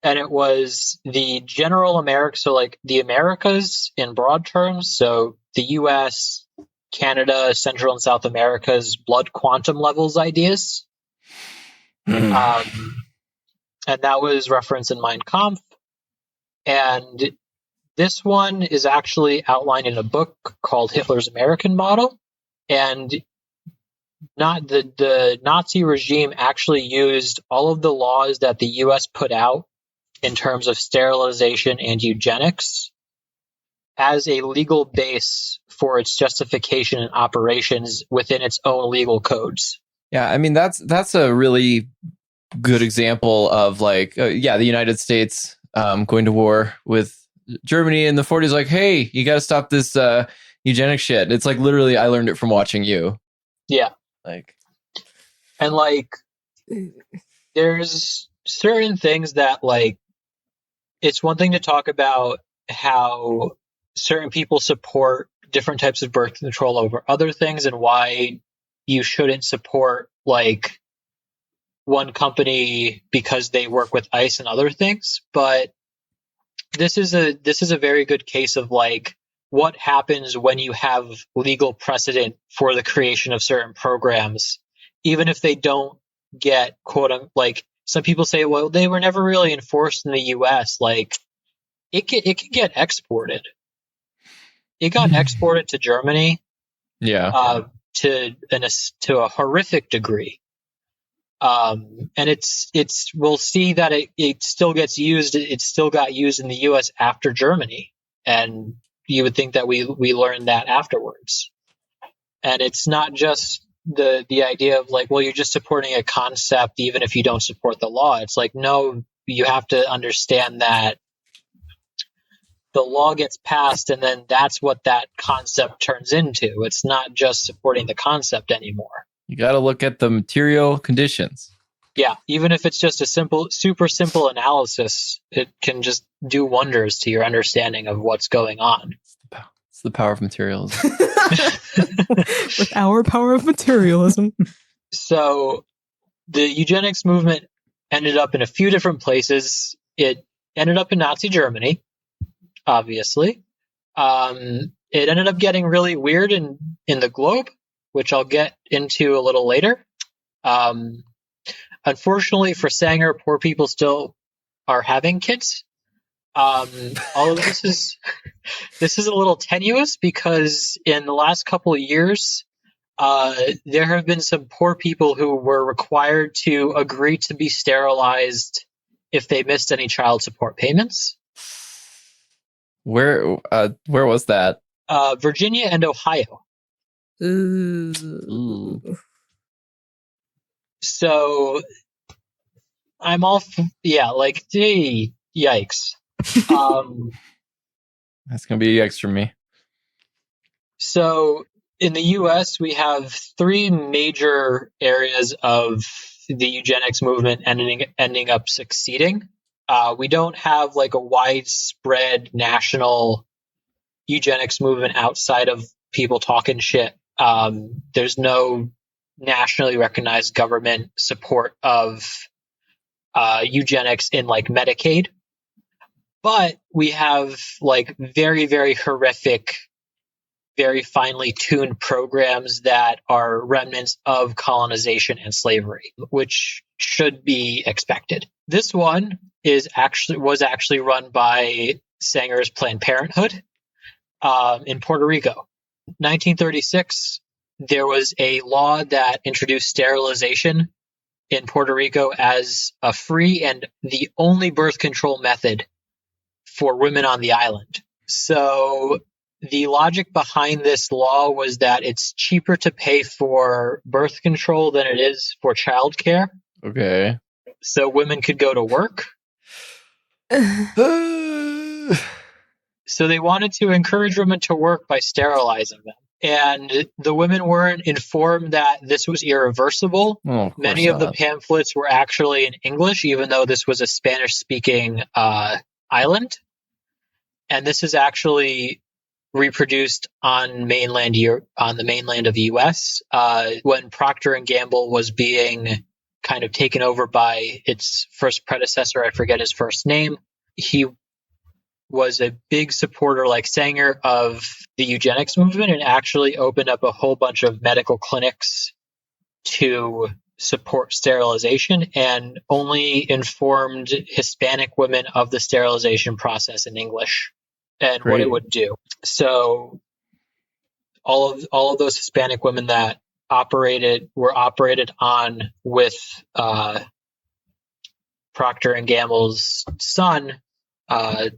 And it was the general America, so the Americas in broad terms. So the U.S., Canada, Central and South America's blood quantum levels ideas. And that was referenced in Mein Kampf. And this one is actually outlined in a book called Hitler's American Model. And not the Nazi regime actually used all of the laws that the U.S. put out in terms of sterilization and eugenics as a legal base for its justification and operations within its own legal codes. Yeah, I mean, that's a really good example of the United States going to war with Germany in the 40s. Hey, you got to stop this eugenic shit. It's literally, I learned it from watching you. Yeah. And there's certain things that it's one thing to talk about how certain people support different types of birth control over other things and why you shouldn't support one company because they work with ICE and other things. But this is a very good case of what happens when you have legal precedent for the creation of certain programs, even if they don't get some people say, well, they were never really enforced in the US. It can get exported. It got exported to Germany, to a horrific degree, and we'll see that it still gets used. It still got used in the U.S. after Germany, and you would think that we learned that afterwards. And it's not just the idea of well, you're just supporting a concept even if you don't support the law. It's no, you have to understand that the law gets passed, and then that's what that concept turns into. It's not just supporting the concept anymore. You got to look at the material conditions. Yeah, even if it's just a super simple analysis, it can just do wonders to your understanding of what's going on. It's the power of materialism. With our power of materialism. So the eugenics movement ended up in a few different places. It ended up in Nazi Germany, obviously. It ended up getting really weird in the globe, which I'll get into a little later. Unfortunately for Sanger, poor people still are having kids. Although this is a little tenuous because in the last couple of years, there have been some poor people who were required to agree to be sterilized if they missed any child support payments. Where was that? Virginia and Ohio. Ooh. So I'm all, gee, yikes. That's going to be X for me. So in the US, we have three major areas of the eugenics movement ending up succeeding. We don't have like a widespread national eugenics movement outside of people talking shit. There's no nationally recognized government support of eugenics in like Medicaid. But we have like very, very horrific, very finely tuned programs that are remnants of colonization and slavery, which should be expected. This one was actually run by Sanger's Planned Parenthood in Puerto Rico. 1936, there was a law that introduced sterilization in Puerto Rico as a free and the only birth control method for women on the island. So the logic behind this law was that it's cheaper to pay for birth control than it is for childcare. Okay. So women could go to work. So they wanted to encourage women to work by sterilizing them. And the women weren't informed that this was irreversible. Many of the pamphlets were actually in English, even though this was a Spanish-speaking island. And this is actually reproduced on the mainland of the U.S. When Procter & Gamble was being kind of taken over by its first predecessor. I forget his first name. He was a big supporter, like Sanger, of the eugenics movement and actually opened up a whole bunch of medical clinics to support sterilization and only informed Hispanic women of the sterilization process in English and what it would do. So all of those Hispanic women that were operated on with Procter and Gamble's son,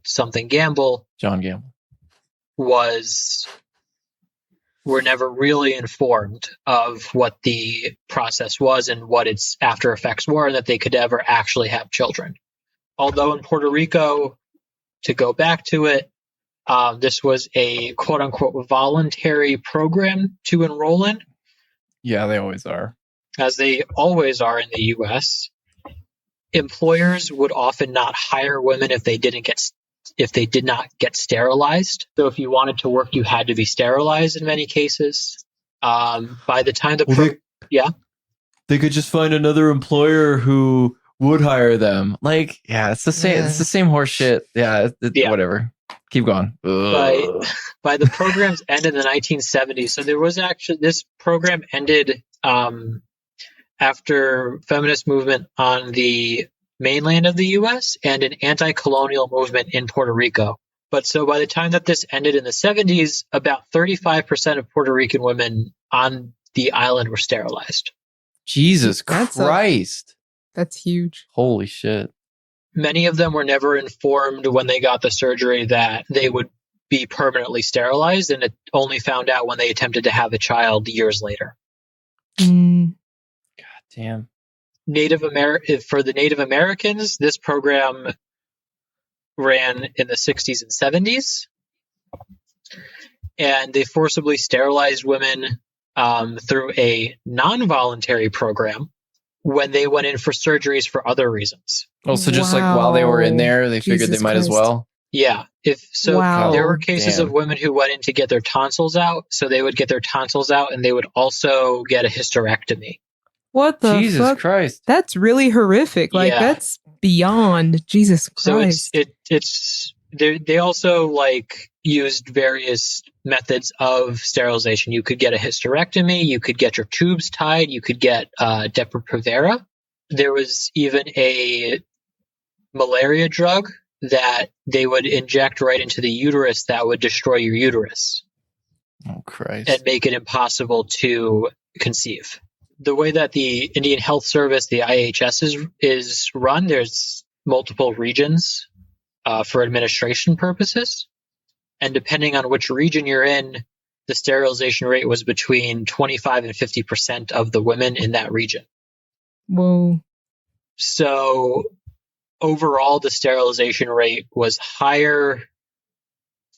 something Gamble, John Gamble, were never really informed of what the process was and what its after effects were, and that they could ever actually have children. Although in Puerto Rico, to go back to it, this was a quote unquote voluntary program to enroll in. Yeah, they always are. As they always are in the US. Employers would often not hire women if they did not get sterilized. So if you wanted to work, you had to be sterilized in many cases. By the time they could just find another employer who would hire them. Like, yeah, it's the same. It's the same horse shit. Yeah, whatever. Keep going. By the program's end in the 1970s. So there was actually this program ended after feminist movement on the mainland of the U.S. and an anti-colonial movement in Puerto Rico. But so by the time that this ended in the 70s, about 35% of Puerto Rican women on the island were sterilized. Jesus Christ. That's huge. Holy shit. Many of them were never informed when they got the surgery that they would be permanently sterilized, and it only found out when they attempted to have a child years later. God damn. For the Native Americans, this program ran in the 60s and 70s, and they forcibly sterilized women through a non-voluntary program when they went in for surgeries for other reasons. Oh, so just like while they were in there, they figured they might as well? Yeah. There were cases of women who went in to get their tonsils out, so they would get their tonsils out and they would also get a hysterectomy. What the Jesus fuck? Christ. That's really horrific. Like, that's beyond Jesus So Christ. they also like used various methods of sterilization. You could get a hysterectomy, you could get your tubes tied, you could get Depo-Provera. There was even a malaria drug that they would inject right into the uterus that would destroy your uterus. Oh, Christ. And make it impossible to conceive. The way that the Indian Health Service, the IHS, is run, there's multiple regions for administration purposes. And depending on which region you're in, the sterilization rate was between 25 and 50% of the women in that region. Whoa. So overall, the sterilization rate was higher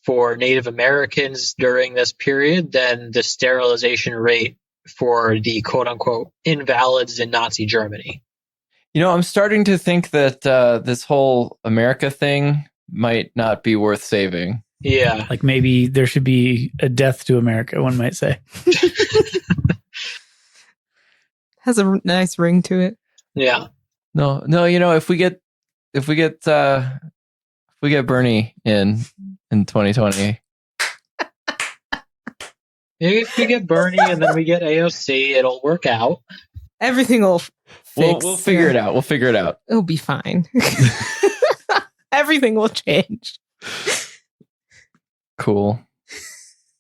for Native Americans during this period than the sterilization rate for the quote-unquote invalids in Nazi Germany. You know, I'm starting to think that this whole America thing might not be worth saving. Yeah. Like maybe there should be a death to America, one might say. Has a nice ring to it. Yeah. No, you know, if we get Bernie in 2020. Maybe if we get Bernie and then we get AOC, it'll work out. Everything will fix. We'll figure it out. We'll figure it out. It'll be fine. Everything will change. Cool.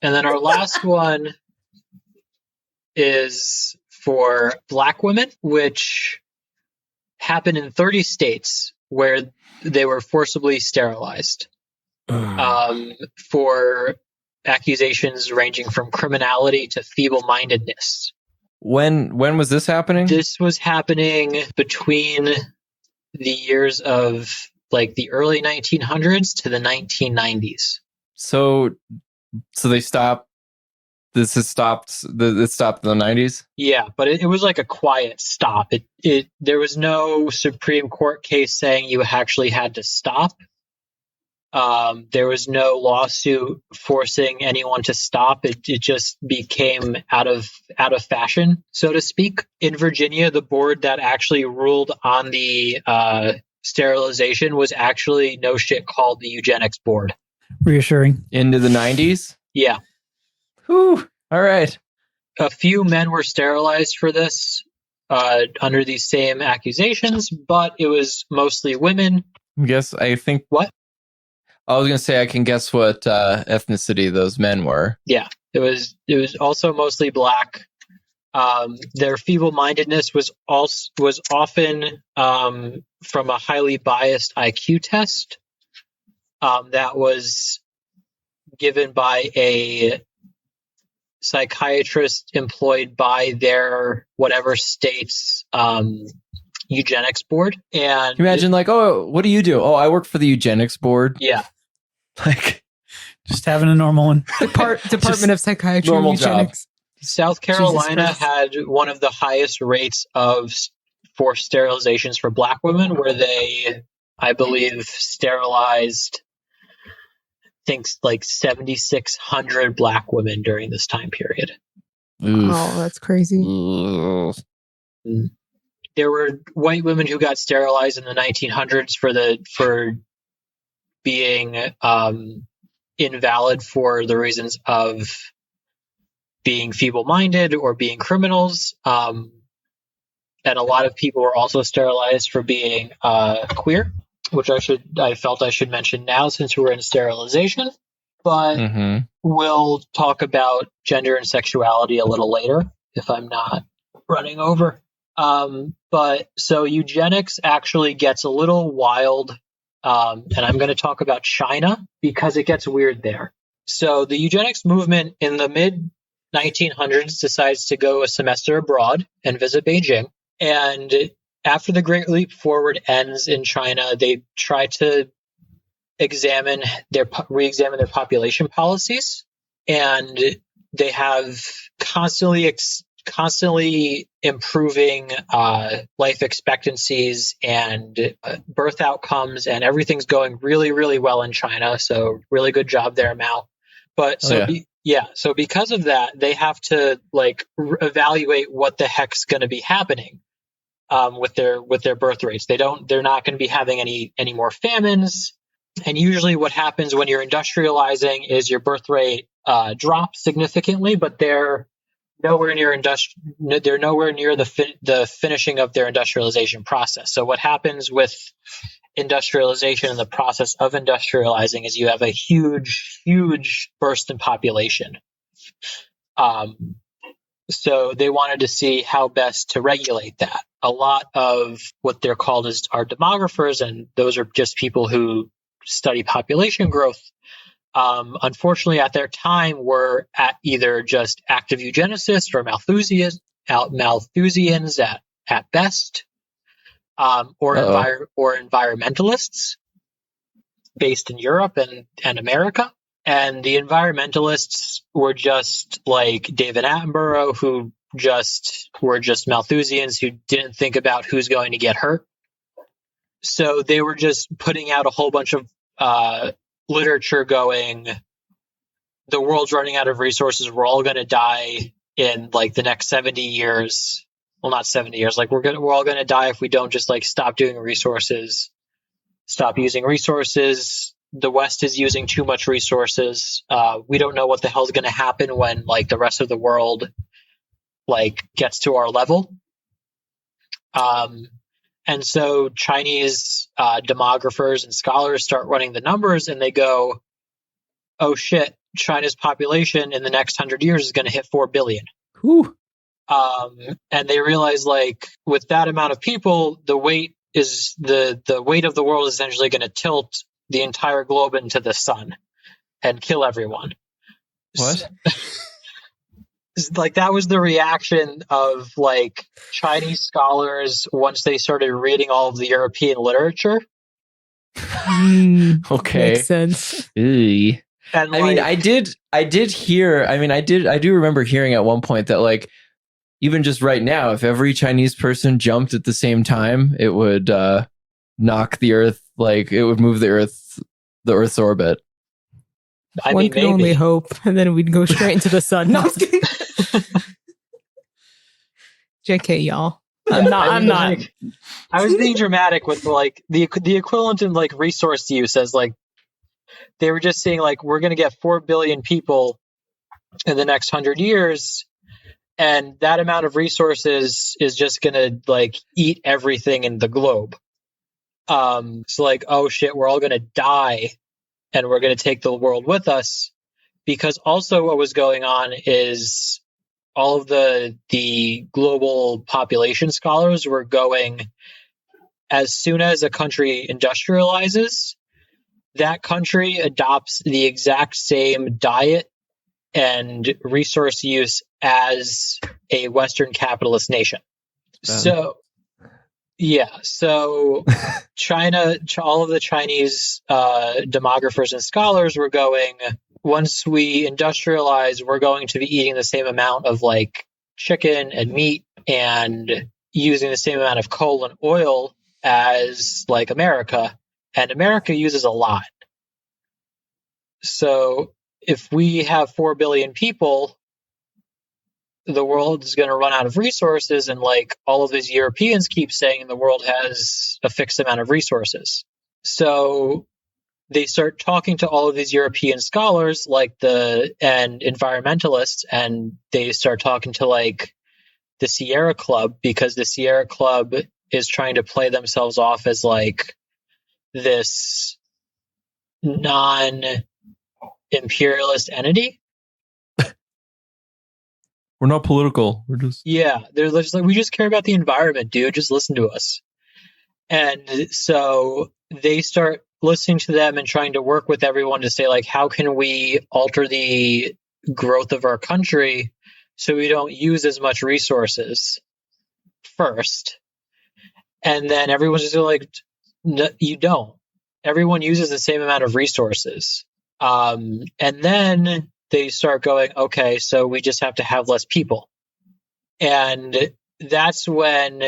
And then our last one is for Black women, which happened in 30 states where they were forcibly sterilized for accusations ranging from criminality to feeble-mindedness. When was this happening? This was happening between the years of like the early 1900s to the 1990s. So they stopped. This has stopped. It stopped in the 90s. Yeah, but it was like a quiet stop. There was no Supreme Court case saying you actually had to stop. There was no lawsuit forcing anyone to stop. It just became out of fashion, so to speak. In Virginia, the board that actually ruled on the sterilization was actually no shit called the Eugenics board. Reassuring. Into the 90s? Yeah. Whew. All right. A few men were sterilized for this under these same accusations, but it was mostly women. I think What? I was going to say I can guess what ethnicity those men were. Yeah, it was also mostly Black. Their feeble-mindedness was often from a highly biased IQ test that was given by a psychiatrist employed by their whatever state's eugenics board. And Can you imagine, like, oh, what do you do? Oh, I work for the eugenics board. yeah. Like, just having a normal one. Department of Psychiatry normal and Eugenics. South Carolina Christ. had one of the highest rates of forced sterilizations for Black women, where they, I believe, sterilized, I think, like 7,600 Black women during this time period. Oh, that's crazy. There were white women who got sterilized in the 1900s for being invalid for the reasons of being feeble-minded or being criminals. And a lot of people were also sterilized for being queer, which I felt I should mention now since we're in sterilization. But we'll talk about gender and sexuality a little later if I'm not running over. But so eugenics actually gets a little wild. And I'm going to talk about China because it gets weird there. So the eugenics movement in the mid-1900s decides to go a semester abroad and visit Beijing. And after the Great Leap Forward ends in China, they try to re-examine their population policies. And they have constantly improving life expectancies and birth outcomes, and everything's going really, really well in China. So really good job there, Mao. But so because of that, they have to evaluate what the heck's going to be happening. with their birth rates. They're not going to be having any more famines. And usually what happens when you're industrializing is your birth rate drops significantly, but they're nowhere near the finishing of their industrialization process. So what happens with industrialization and the process of industrializing is you have a huge burst in population. So they wanted to see how best to regulate that. A lot of what they're called are demographers, and those are just people who study population growth. Unfortunately, at their time, were either just active eugenicists or Malthusians at best, or environmentalists based in Europe and America. And the environmentalists were just like David Attenborough, who were just Malthusians who didn't think about who's going to get hurt. So they were just putting out a whole bunch of literature going, the world's running out of resources. We're all going to die in like the next 70 years. Well, not 70 years. Like we're all going to die if we don't just like stop using resources. The West is using too much resources. We don't know what the hell is going to happen when like the rest of the world like gets to our level. And so Chinese demographers and scholars start running the numbers, and they go, oh shit, China's population in the next 100 years is going to hit 4 billion. Whew. And they realize like with that amount of people, the weight of the world is essentially going to tilt the entire globe into the sun and kill everyone. What? Like that was the reaction of like Chinese scholars once they started reading all of the European literature. Okay. Makes sense. Eey. And I mean, I do remember hearing at one point that like, even just right now, if every Chinese person jumped at the same time, it would knock the Earth, like it would move the Earth's orbit. One can only hope, and then we'd go straight into the sun. No, I'm just kidding. JK, y'all. I'm not. Like, I was being dramatic with like the equivalent in like resource use as like they were just saying like we're going to get 4 billion people in the next 100 years, and that amount of resources is just going to like eat everything in the globe. So like, oh shit, we're all going to die, and we're going to take the world with us. Because also what was going on is all of the global population scholars were going, as soon as a country industrializes, that country adopts the exact same diet and resource use as a Western capitalist nation. So China, all of the Chinese demographers and scholars were going, once we industrialize, we're going to be eating the same amount of like chicken and meat and using the same amount of coal and oil as like America. And America uses a lot. So if we have 4 billion people, the world is going to run out of resources. And like all of these Europeans keep saying the world has a fixed amount of resources. So they start talking to all of these European scholars and environmentalists, and they start talking to like the Sierra Club, because the Sierra Club is trying to play themselves off as like this non-imperialist entity. We're not political. We're just... Yeah, they're just like, we just care about the environment, dude. Just listen to us. And so they start listening to them and trying to work with everyone to say, like, how can we alter the growth of our country so we don't use as much resources first? And then everyone's just like, no, you don't. Everyone uses the same amount of resources. And then they start going, okay, so we just have to have less people. And that's when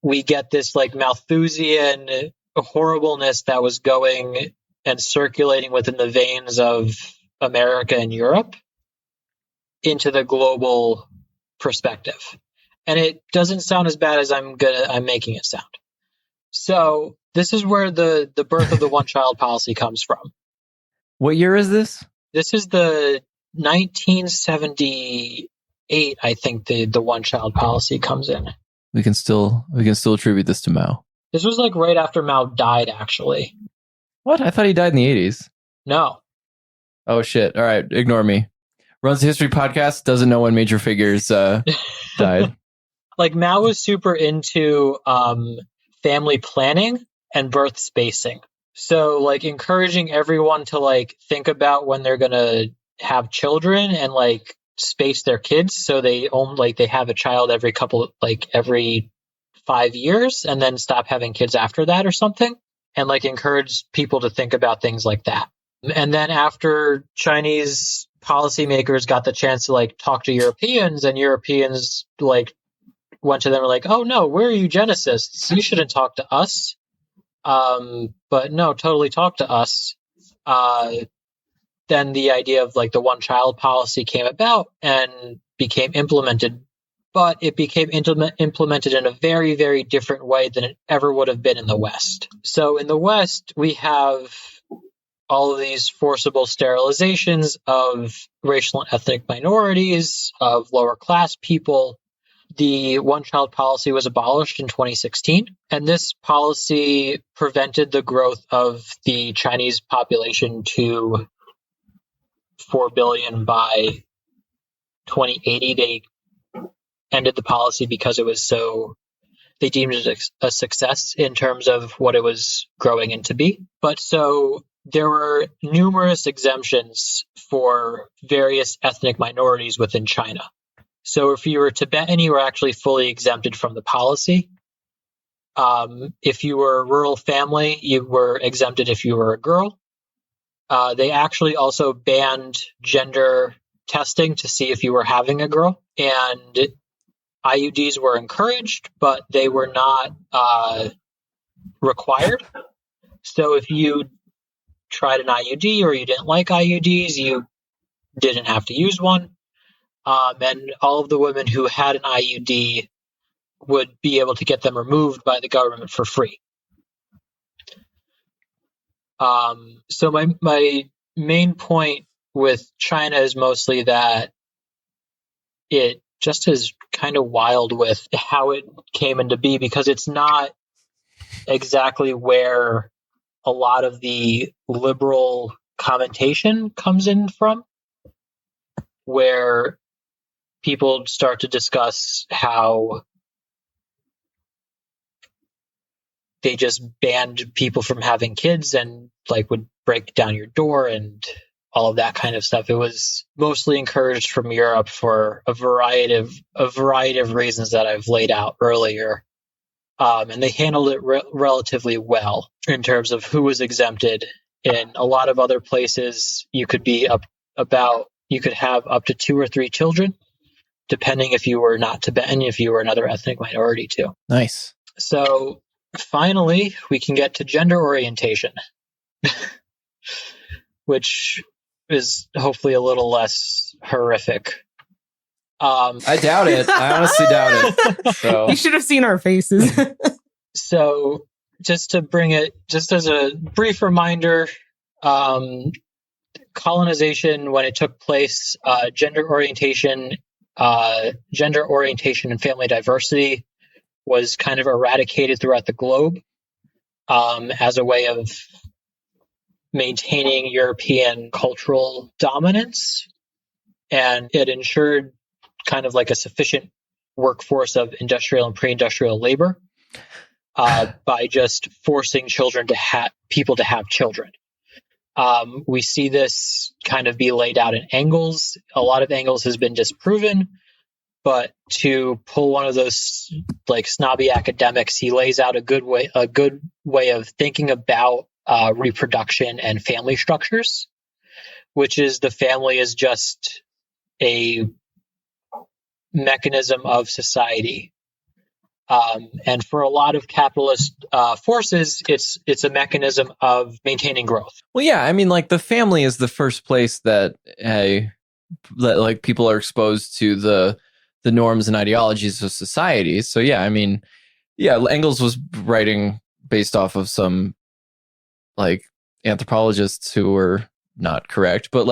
we get this like Malthusian horribleness that was going and circulating within the veins of America and Europe into the global perspective. And it doesn't sound as bad as I'm making it sound. So this is where the birth of the one-child policy comes from. What year is this? This is the 1978, I think the one-child policy comes in. We can still attribute this to Mao. This was like right after Mao died, actually. What? I thought he died in the 80s. No. Oh, shit. All right. Ignore me. Runs the History Podcast, doesn't know when major figures died. Like, Mao was super into family planning and birth spacing. So, like, encouraging everyone to, like, think about when they're going to have children and, like, space their kids so they have a child every 5 years and then stop having kids after that or something. And, like, encourage people to think about things like that. And then after Chinese policymakers got the chance to, like, talk to Europeans, and Europeans, like, went to them and were like, oh, no, we're eugenicists. You shouldn't talk to us. But no, totally talk to us. Then the idea of, like, the one-child policy came about and became implemented. But it became implemented in a very, very different way than it ever would have been in the West. So in the West, we have all of these forcible sterilizations of racial and ethnic minorities, of lower class people. The one-child policy was abolished in 2016, and this policy prevented the growth of the Chinese population to 4 billion by 2080. They ended the policy because it was they deemed it a success in terms of what it was growing into be. But so there were numerous exemptions for various ethnic minorities within China. So if you were Tibetan, you were actually fully exempted from the policy. If you were a rural family, you were exempted if you were a girl. They actually also banned gender testing to see if you were having a girl. And IUDs were encouraged, but they were not required. So if you tried an IUD or you didn't like IUDs, you didn't have to use one. And all of the women who had an IUD would be able to get them removed by the government for free. So my main point with China is mostly that it just is kind of wild with how it came into be, because it's not exactly where a lot of the liberal commentation comes in from, where people start to discuss how they just banned people from having kids and, like, would break down your door and all of that kind of stuff. It was mostly encouraged from Europe for a variety of reasons that I've laid out earlier. And they handled it relatively well in terms of who was exempted. In a lot of other places, you could have up to 2 or 3 children, depending if you were not Tibetan, if you were another ethnic minority too. Nice. So finally, we can get to gender orientation, which is hopefully a little less horrific. I doubt it. I honestly doubt it. So. You should have seen our faces. So just to bring it, just as a brief reminder, colonization, when it took place, gender orientation and family diversity was kind of eradicated throughout the globe as a way of maintaining European cultural dominance. And it ensured kind of like a sufficient workforce of industrial and pre-industrial labor by just forcing people to have children. We see this kind of be laid out in Engels. A lot of Engels has been disproven, but to pull one of those, like, snobby academics, he lays out a good way of thinking about reproduction and family structures, which is the family is just a mechanism of society. And for a lot of capitalist forces, it's a mechanism of maintaining growth. Well, yeah, I mean, like, the family is the first place that like people are exposed to the the norms and ideologies of society. So yeah, I mean, yeah, Engels was writing based off of some like anthropologists who were not correct, but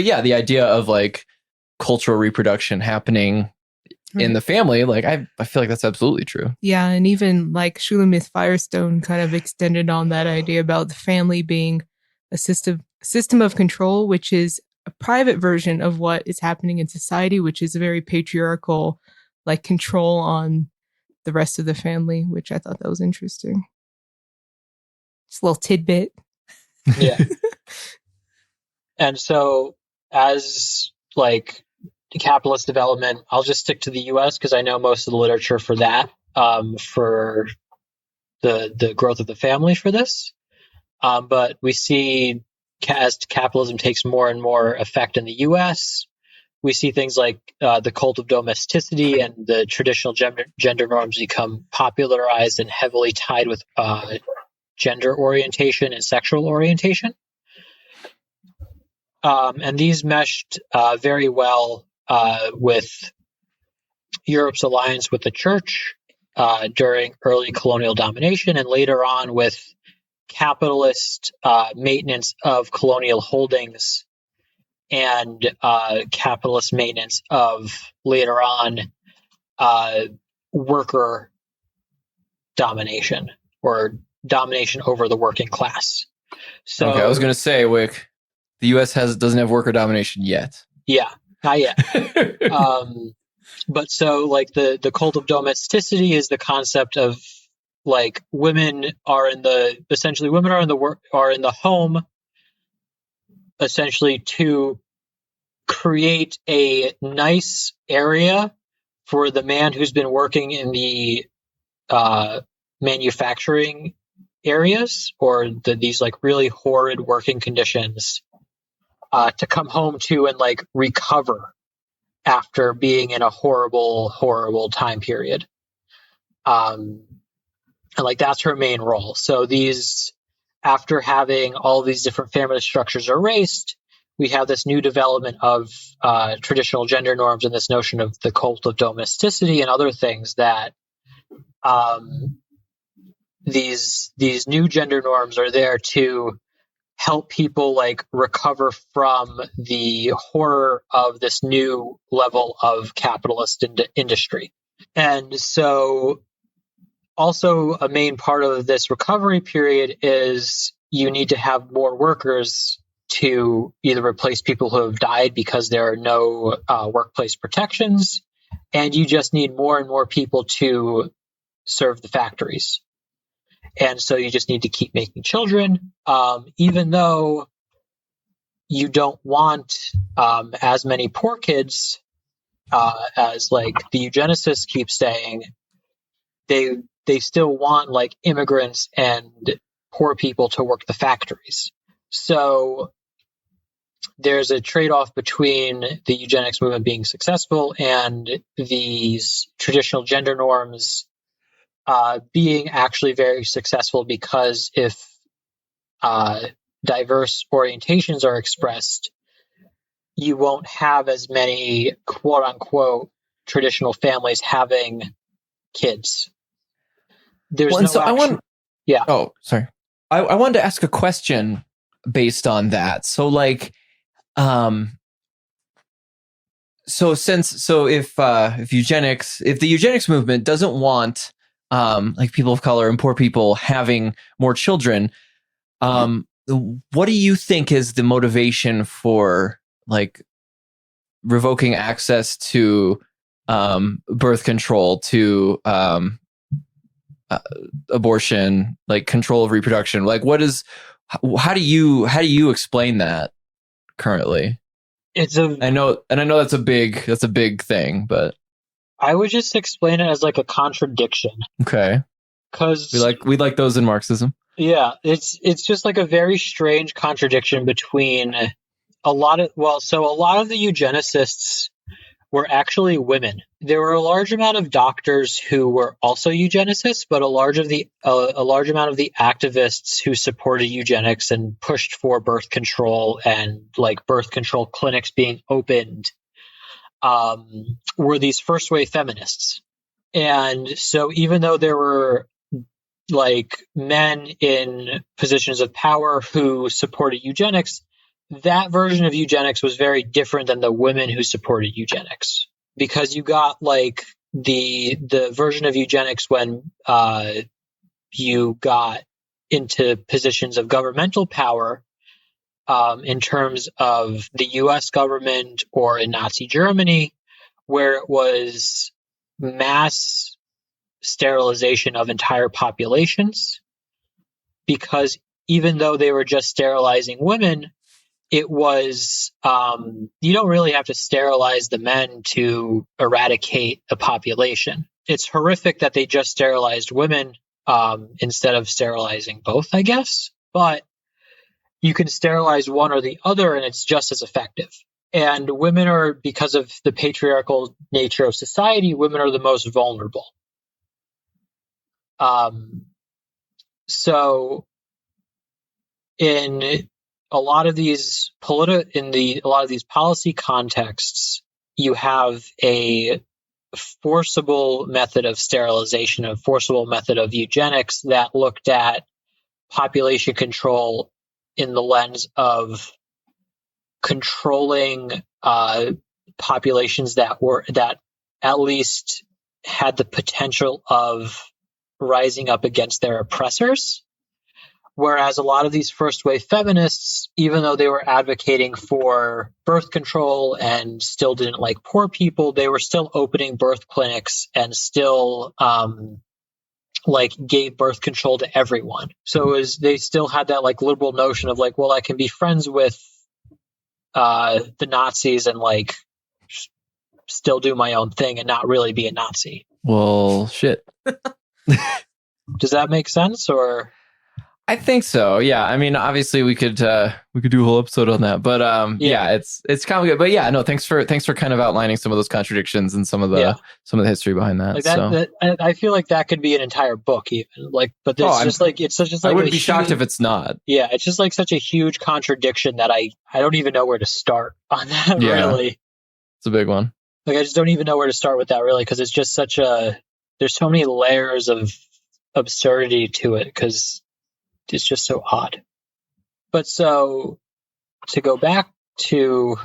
yeah, the idea of like cultural reproduction happening in the family, like I feel like that's absolutely true. Yeah, and even like Shulamith Firestone kind of extended on that idea about the family being a system of control, which is a private version of what is happening in society, which is a very patriarchal like control on the rest of the family, which I thought that was interesting. Just a little tidbit. Yeah. And so as like capitalist development, I'll just stick to the US because I know most of the literature for that, for the growth of the family for this. But we see as capitalism takes more and more effect in the US, we see things like the cult of domesticity and the traditional gender norms become popularized and heavily tied with gender orientation and sexual orientation. And these meshed very well with Europe's alliance with the church during early colonial domination, and later on with capitalist maintenance of colonial holdings and capitalist maintenance of later on worker domination or domination over the working class. So okay, I was going to say, Wick, the U.S. doesn't have worker domination yet. Yeah, not yet. But so like the cult of domesticity is the concept of like women are in the home essentially to create a nice area for the man who's been working in the manufacturing areas or these like really horrid working conditions to come home to and like recover after being in a horrible, horrible time period. And like that's her main role. So after having all these different family structures erased, we have this new development of traditional gender norms and this notion of the cult of domesticity and other things that these new gender norms are there to help people like recover from the horror of this new level of capitalist industry. And so also a main part of this recovery period is you need to have more workers to either replace people who have died because there are no workplace protections, and you just need more and more people to serve the factories. And so you just need to keep making children, even though you don't want as many poor kids as like the eugenicists keep saying. They still want like immigrants and poor people to work the factories. So there's a trade-off between the eugenics movement being successful and these traditional gender norms being actually very successful, because if diverse orientations are expressed, you won't have as many quote-unquote traditional families having kids. Yeah. Oh, sorry. I wanted to ask a question based on that. So like, if the eugenics movement doesn't want like people of color and poor people having more children, what do you think is the motivation for like revoking access to birth control, to abortion, like control of reproduction? Like how do you explain that currently? I know that's a big thing, but I would just explain it as like a contradiction. Okay. Because we like those in Marxism. Yeah, it's just like a very strange contradiction between a lot of the eugenicists were actually women. There were a large amount of doctors who were also eugenicists, but a large amount of the activists who supported eugenics and pushed for birth control and like birth control clinics being opened were these first wave feminists. And so even though there were like men in positions of power who supported eugenics, that version of eugenics was very different than the women who supported eugenics, because you got like the version of eugenics when you got into positions of governmental power, in terms of the US government or in Nazi Germany, where it was mass sterilization of entire populations, because even though they were just sterilizing women, it was you don't really have to sterilize the men to eradicate a population. It's horrific that they just sterilized women instead of sterilizing both, I guess, but you can sterilize one or the other and it's just as effective. And women are, because of the patriarchal nature of society, women are the most vulnerable. So in a lot of these policy contexts, you have a forcible method of sterilization, a forcible method of eugenics that looked at population control in the lens of controlling populations that at least had the potential of rising up against their oppressors. Whereas a lot of these first wave feminists, even though they were advocating for birth control and still didn't like poor people, they were still opening birth clinics and still gave birth control to everyone. So they still had that like liberal notion of like, well, I can be friends with the Nazis and like still do my own thing and not really be a Nazi. Well, shit. Does that make sense? Or I think so. Yeah. I mean, obviously we could do a whole episode on that, but yeah, it's kind of good. But yeah, no, thanks for kind of outlining some of those contradictions and some of the history behind that. Like that I feel like that could be an entire book even. Like, but it's just like I wouldn't be shocked if it's not. Yeah, it's just like such a huge contradiction that I don't even know where to start on that. Yeah. Really. It's a big one. Like I just don't even know where to start with that really, because it's just there's so many layers of absurdity to it because it's just so odd. But so to go back to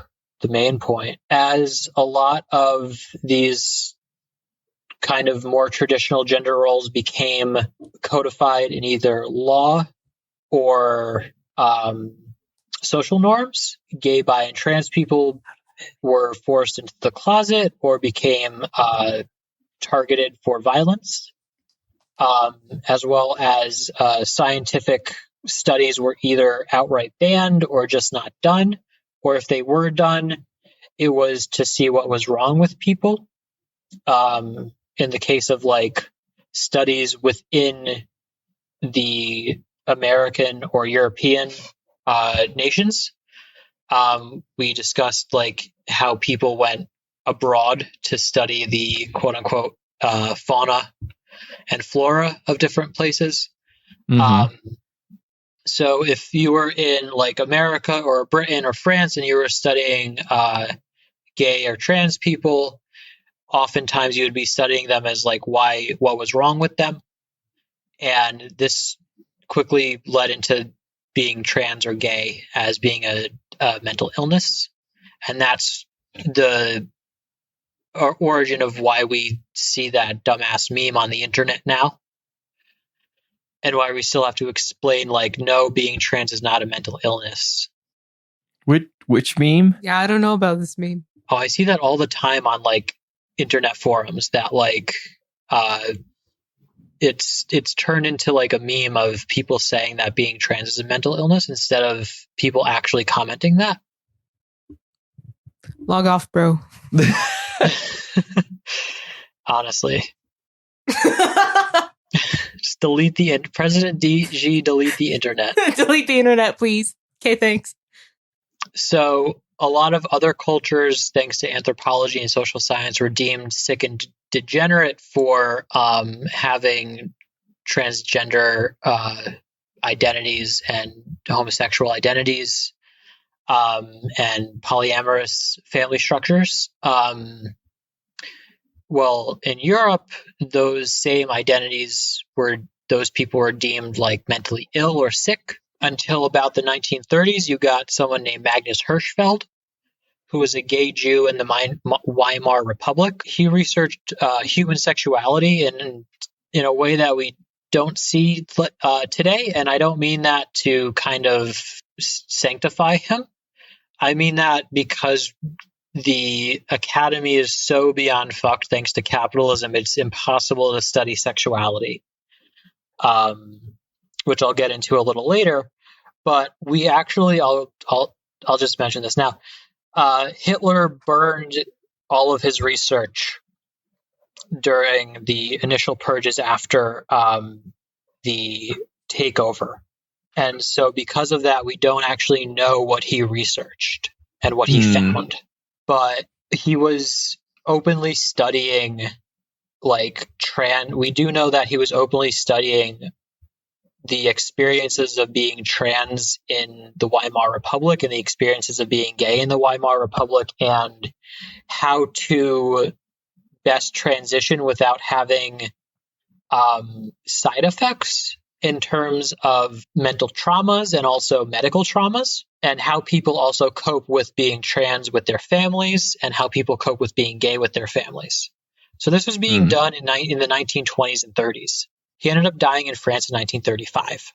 the main point, as a lot of these kind of more traditional gender roles became codified in either law or social norms, gay, bi, and trans people were forced into the closet or became targeted for violence. As well as scientific studies were either outright banned or just not done, or if they were done, it was to see what was wrong with people. In the case of like studies within the American or European nations, we discussed like how people went abroad to study the quote unquote fauna and flora of different places. Mm-hmm. So if you were in like America or Britain or France and you were studying gay or trans people, oftentimes you would be studying them as like what was wrong with them. And this quickly led into being trans or gay as being a mental illness. And that's the origin of why we see that dumbass meme on the internet now, and why we still have to explain like, no, being trans is not a mental illness. Which meme? Yeah, I don't know about this meme. Oh, I see that all the time on like internet forums that like it's turned into like a meme of people saying that being trans is a mental illness instead of people actually commenting that. Log off, bro. Honestly. Just delete President DG, delete the internet. Delete the internet, please. Okay, thanks. So a lot of other cultures, thanks to anthropology and social science, were deemed sick and degenerate for having transgender identities and homosexual identities. and polyamorous family structures. Well, in Europe, those same identities those people were deemed like mentally ill or sick until about the 1930s. You got someone named Magnus Hirschfeld, who was a gay Jew in the Weimar Republic. He researched human sexuality in a way that we don't see today. And I don't mean that to kind of sanctify him. I mean that because the academy is so beyond fucked thanks to capitalism, it's impossible to study sexuality, which I'll get into a little later. But we actually, I'll just mention this now. Hitler burned all of his research during the initial purges after the takeover. And so because of that, we don't actually know what he researched and what he found. But he was openly studying we do know that he was openly studying the experiences of being trans in the Weimar Republic and the experiences of being gay in the Weimar Republic and how to best transition without having side effects in terms of mental traumas and also medical traumas, and how people also cope with being trans with their families and how people cope with being gay with their families. So this was being done in the 1920s and 30s. He ended up dying in France in 1935.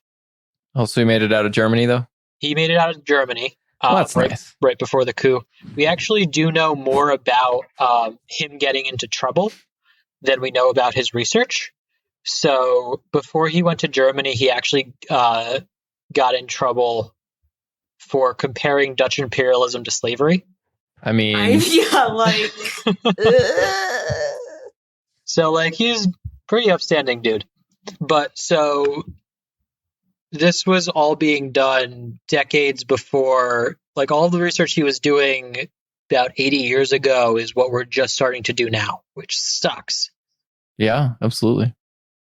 Oh, so he made it out of Germany, though? He made it out of Germany. That's nice. Right before the coup. We actually do know more about him getting into trouble than we know about his research. So before he went to Germany, he actually got in trouble for comparing Dutch imperialism to slavery. I mean... So, he's a pretty upstanding dude. But so this was all being done decades before, all the research he was doing about 80 years ago is what we're just starting to do now, which sucks. Yeah, absolutely.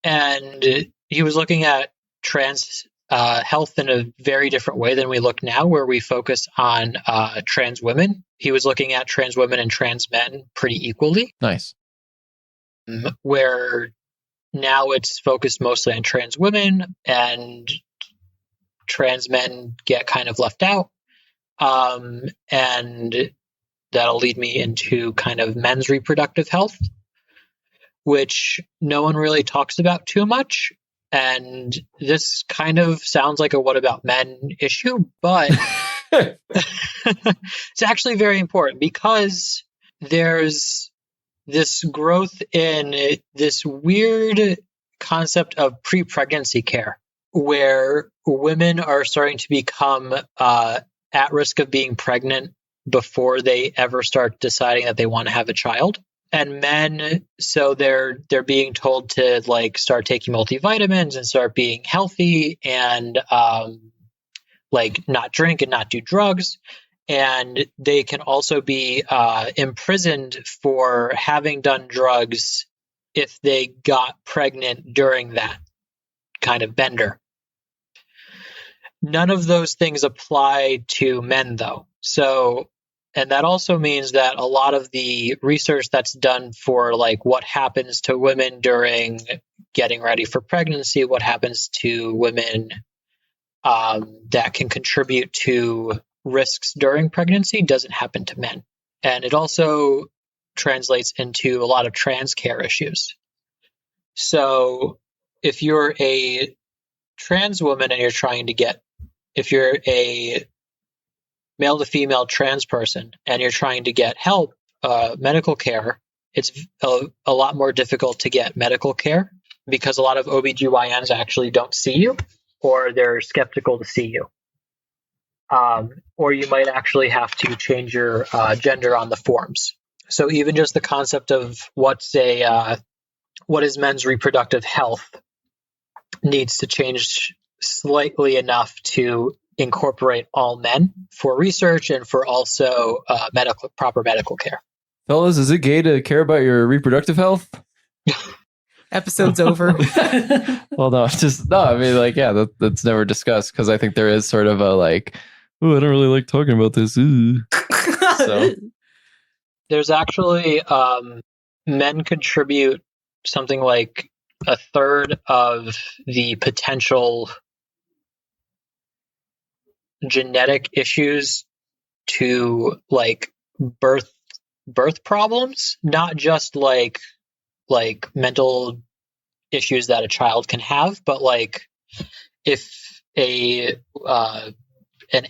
And he was looking at trans health in a very different way than we look now, where we focus on trans women. He was looking at trans women and trans men pretty equally. Nice. Where now it's focused mostly on trans women and trans men get kind of left out. And that'll lead me into kind of men's reproductive health, which no one really talks about too much. And this kind of sounds like a what about men issue, but it's actually very important because there's this growth in this weird concept of pre-pregnancy care, where women are starting to become at risk of being pregnant before they ever start deciding that they want to have a child. And men, so they're being told to start taking multivitamins and start being healthy and not drink and not do drugs. And they can also be imprisoned for having done drugs if they got pregnant during that kind of bender. None of those things apply to men, though. So, and that also means that a lot of the research that's done for what happens to women during getting ready for pregnancy, what happens to women that can contribute to risks during pregnancy doesn't happen to men. And it also translates into a lot of trans care issues. So if you're a trans woman and if you're a male to female trans person and you're trying to get help, medical care, it's a lot more difficult to get medical care because a lot of OBGYNs actually don't see you, or they're skeptical to see you. Or you might actually have to change your gender on the forms. So even just the concept of what is men's reproductive health needs to change slightly enough to incorporate all men for research and for also proper medical care. Fellas, is it gay to care about your reproductive health? Episode's over. Well, no, that's never discussed because I think there is sort of a Oh, I don't really like talking about this. Ooh. So There's actually men contribute something like a third of the potential genetic issues to like birth problems, not just like mental issues that a child can have, but like if an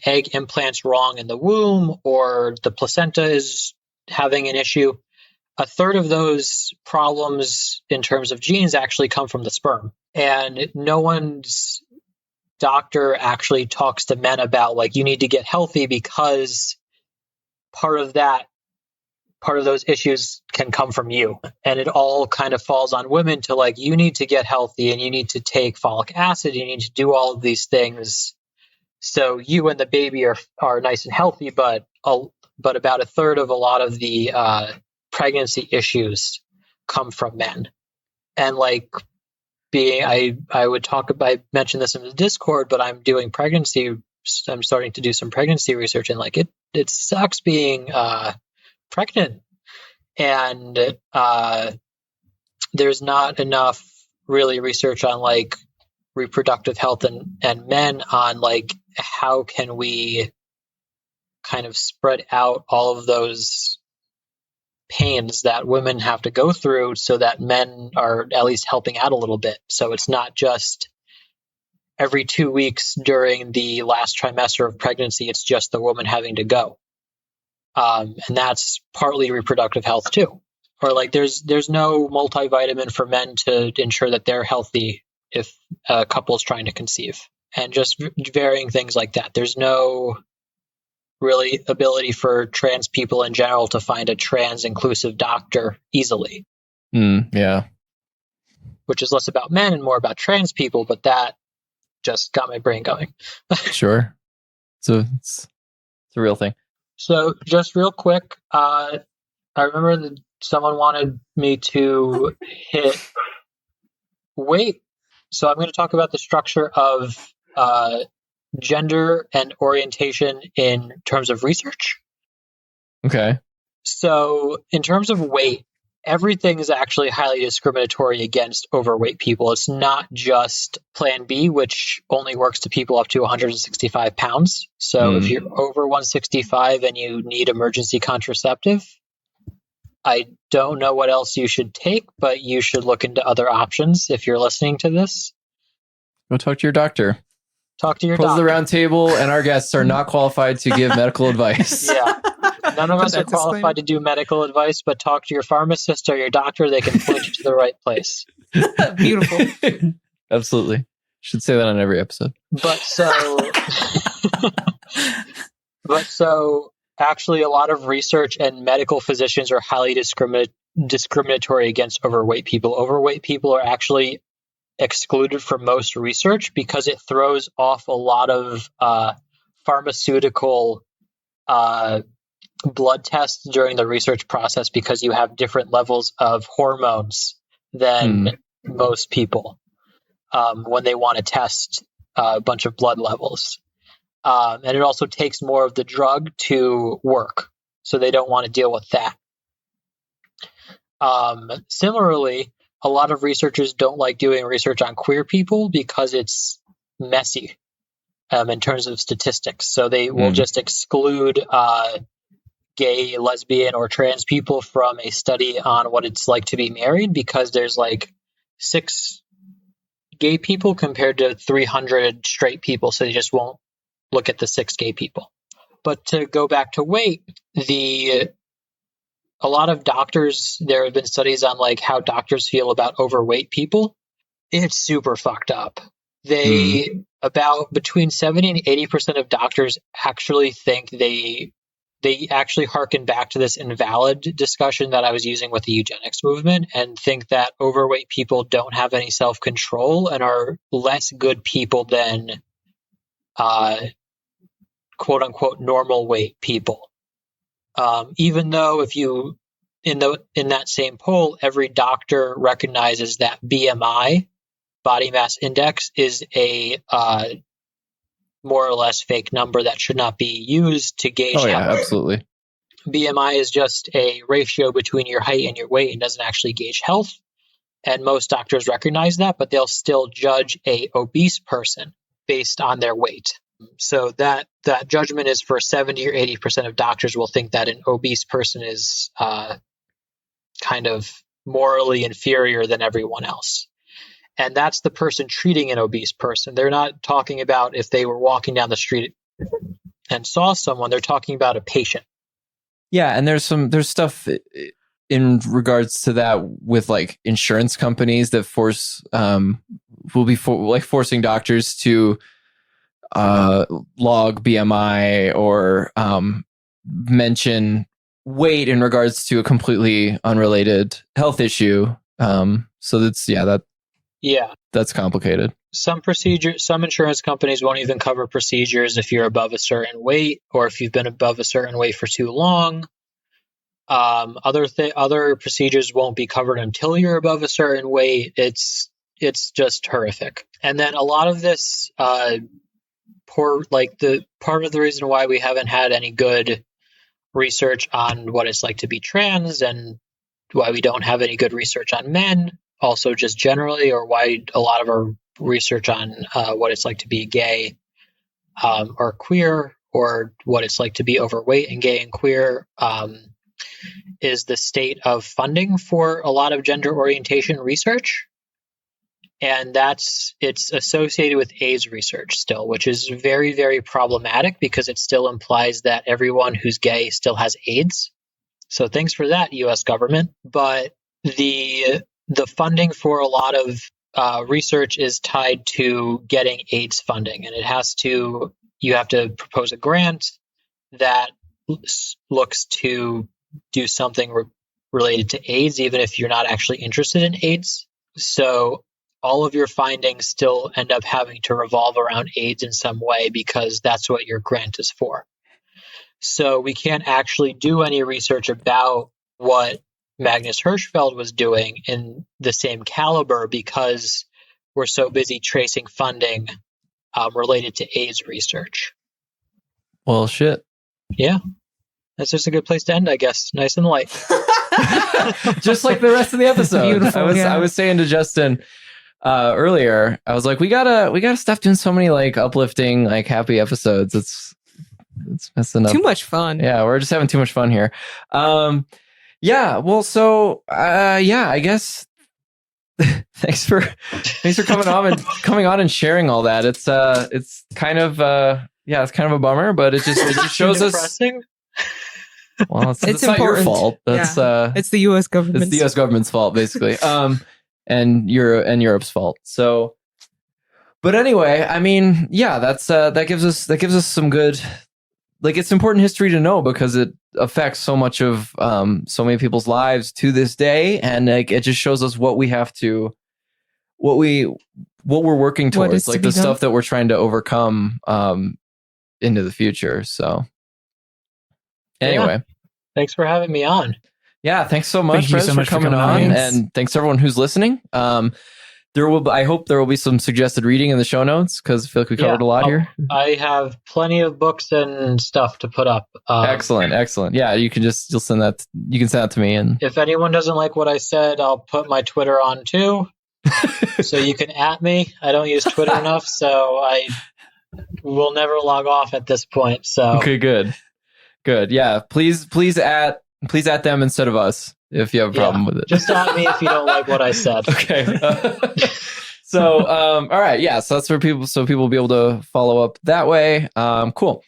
egg implants wrong in the womb or the placenta is having an issue, a third of those problems in terms of genes actually come from the sperm. And no one's doctor actually talks to men about like, you need to get healthy because part of those issues can come from you. And it all kind of falls on women to like, you need to get healthy and you need to take folic acid. You need to do all of these things so you and the baby are nice and healthy. But about a third of a lot of the pregnancy issues come from men. And like I mentioned this in the Discord, but I'm starting to do some pregnancy research, and like it sucks being pregnant, and there's not enough really research on like reproductive health and men on like how can we kind of spread out all of those pains that women have to go through so that men are at least helping out a little bit. So it's not just every 2 weeks during the last trimester of pregnancy, it's just the woman having to go. And that's partly reproductive health too. Or like there's no multivitamin for men to ensure that they're healthy if a couple is trying to conceive, and just varying things like that. There's no really ability for trans people in general to find a trans inclusive doctor easily. Yeah. Which is less about men and more about trans people, but that just got my brain going. Sure. So it's a real thing. So just real quick, I remember that someone wanted me to hit weight. So I'm going to talk about the structure of gender and orientation in terms of research. Okay. So in terms of weight, everything is actually highly discriminatory against overweight people. It's not just Plan B, which only works to people up to 165 pounds. So if you're over 165 and you need emergency contraceptive, I don't know what else you should take, but you should look into other options if you're listening to this. Go talk to your doctor. Talk to your Proles doctor. the round table, and our guests are not qualified to give medical advice. Yeah. None of us are qualified to do medical advice, but talk to your pharmacist or your doctor. They can point you to the right place. Beautiful. Absolutely. Should say that on every episode. But so actually a lot of research and medical physicians are highly discriminatory against overweight people. Overweight people are actually excluded from most research because it throws off a lot of pharmaceutical blood tests during the research process because you have different levels of hormones than most people when they want to test a bunch of blood levels. And it also takes more of the drug to work, so they don't want to deal with that. Similarly, a lot of researchers don't like doing research on queer people because it's messy in terms of statistics. So they will just exclude gay, lesbian, or trans people from a study on what it's like to be married because there's like 6 gay people compared to 300 straight people. So they just won't look at the 6 gay people. But to go back to weight, a lot of doctors, there have been studies on like how doctors feel about overweight people. It's super fucked up. About between 70 and 80% of doctors actually think they actually harken back to this invalid discussion that I was using with the eugenics movement and think that overweight people don't have any self-control and are less good people than quote unquote normal weight people. Even though if you in that same poll, every doctor recognizes that BMI, body mass index, is a more or less fake number that should not be used to gauge Oh, yeah, health. absolutely. BMI is just a ratio between your height and your weight and doesn't actually gauge health. And most doctors recognize that, but they'll still judge a obese person based on their weight. So that judgment is for 70 or 80% of doctors will think that an obese person is kind of morally inferior than everyone else. And that's the person treating an obese person. They're not talking about if they were walking down the street and saw someone. They're talking about a patient. Yeah, and there's stuff in regards to that with like insurance companies that will be forcing doctors to log BMI or mention weight in regards to a completely unrelated health issue. So that's complicated. Some insurance companies won't even cover procedures if you're above a certain weight or if you've been above a certain weight for too long. Other procedures won't be covered until you're above a certain weight. It's just horrific. And then a lot of this the part of the reason why we haven't had any good research on what it's like to be trans and why we don't have any good research on men, also just generally, or why a lot of our research on what it's like to be gay or queer, or what it's like to be overweight and gay and queer, is the state of funding for a lot of gender orientation research. And it's associated with AIDS research still, which is very, very problematic because it still implies that everyone who's gay still has AIDS. So thanks for that, U.S. government. But the funding for a lot of research is tied to getting AIDS funding, and you have to propose a grant that looks to do something related to AIDS, even if you're not actually interested in AIDS. So all of your findings still end up having to revolve around AIDS in some way because that's what your grant is for. So we can't actually do any research about what Magnus Hirschfeld was doing in the same caliber because we're so busy tracing funding related to AIDS research. Well, shit. Yeah. That's just a good place to end, I guess. Nice and light. Just like the rest of the episode. Beautiful, I was saying to Justin earlier, I was like, we gotta stop doing so many like uplifting, like happy episodes. It's messing up. Too much fun. Yeah, we're just having too much fun here. Yeah. Well, so I guess thanks for coming on and sharing all that. It's kind of it's kind of a bummer, but it just shows us. Well, it's not your fault. That's it's the U.S. government. It's the U.S. government's fault, basically, and Europe's fault. So, but anyway, I mean, yeah, that gives us some good, like, it's important history to know because it affects so much of so many people's lives to this day, and like it just shows us what we have to, what we're working towards, like the stuff that we're trying to overcome into the future. So. Anyway, yeah. Thanks for having me on. Yeah, thanks so much, Prez, for coming on, and thanks to everyone who's listening. I hope there will be some suggested reading in the show notes because I feel like we covered a lot here. I have plenty of books and stuff to put up. Excellent. Yeah, you can send that. You can send that to me, and if anyone doesn't like what I said, I'll put my Twitter on too, so you can @me. I don't use Twitter enough, so I will never log off at this point. So okay, good. Yeah, please at them instead of us if you have a problem with it. Just @me if you don't like what I said. Okay. So all right, yeah. So that's for people. So people will be able to follow up that way. Cool.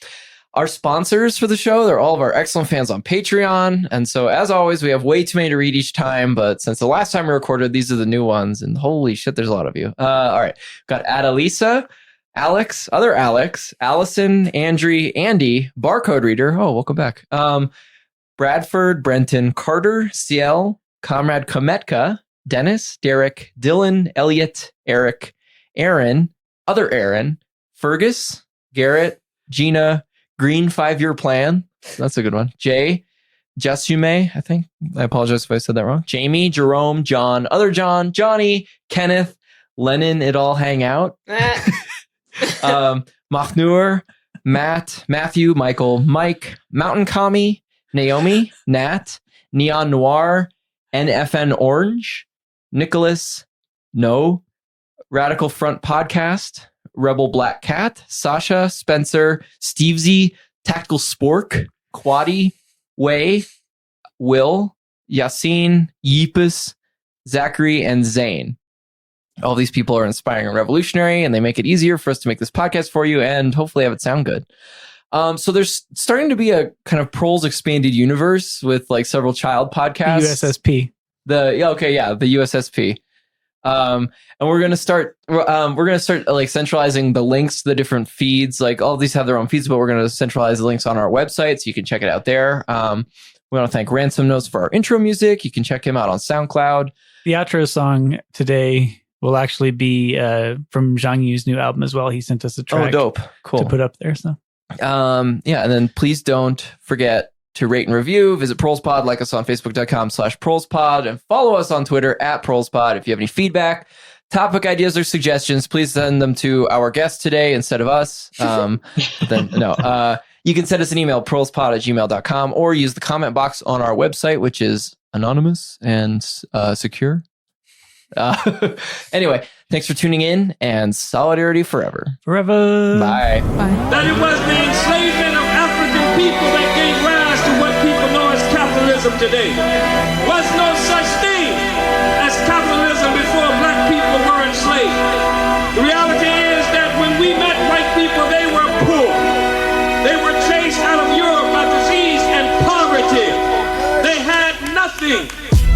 Our sponsors for the show, they're all of our excellent fans on Patreon. And so as always, we have way too many to read each time. But since the last time we recorded, these are the new ones. And holy shit, there's a lot of you. All right. Got Adalisa, Alex, other Alex, Allison, Andri, Andy, Barcode Reader. Oh, welcome back. Bradford, Brenton, Carter, CL, Comrade Kometka, Dennis, Derek, Dylan, Elliot, Eric, Aaron, other Aaron, Fergus, Garrett, Gina, Green 5-Year Plan. That's a good one. Jay, Jasume, I think. I apologize if I said that wrong. Jamie, Jerome, John, other John, Johnny, Kenneth, Lennon, It All Hang Out. Machnur, Matt, Matthew, Michael, Mike, Mountain Kami, Naomi, Nat, Neon Noir, NFN Orange, Nicholas, No, Radical Front Podcast, Rebel Black Cat, Sasha, Spencer, Stevesy, Tactical Spork, Quaddy, Way, Will, Yassine, Yeepus, Zachary, and Zane. All these people are inspiring and revolutionary, and they make it easier for us to make this podcast for you and hopefully have it sound good. So there's starting to be a kind of Proles expanded universe with like several child podcasts. USSP. The USSP. And we're gonna start like centralizing the links to the different feeds. Like all of these have their own feeds, but we're gonna centralize the links on our website so you can check it out there. We want to thank Ransom Notes for our intro music. You can check him out on SoundCloud. The outro song today will actually be from Zhang Yu's new album as well. He sent us a track. Oh, dope. Cool. To put up there. So, and then please don't forget to rate and review. Visit ProlesPod, like us on Facebook.com/ProlesPod, and follow us on Twitter @ProlesPod. If you have any feedback, topic ideas, or suggestions, please send them to our guest today instead of us. You can send us an email, prolespod@gmail.com, or use the comment box on our website, which is anonymous and secure. Anyway, thanks for tuning in, and solidarity forever. Forever. Bye. Bye. That it was the enslavement of African people that gave rise to what people know as capitalism today. Was no such thing as capitalism before black people were enslaved. The reality is that when we met white people, they were poor. They were chased out of Europe by disease and poverty. They had nothing.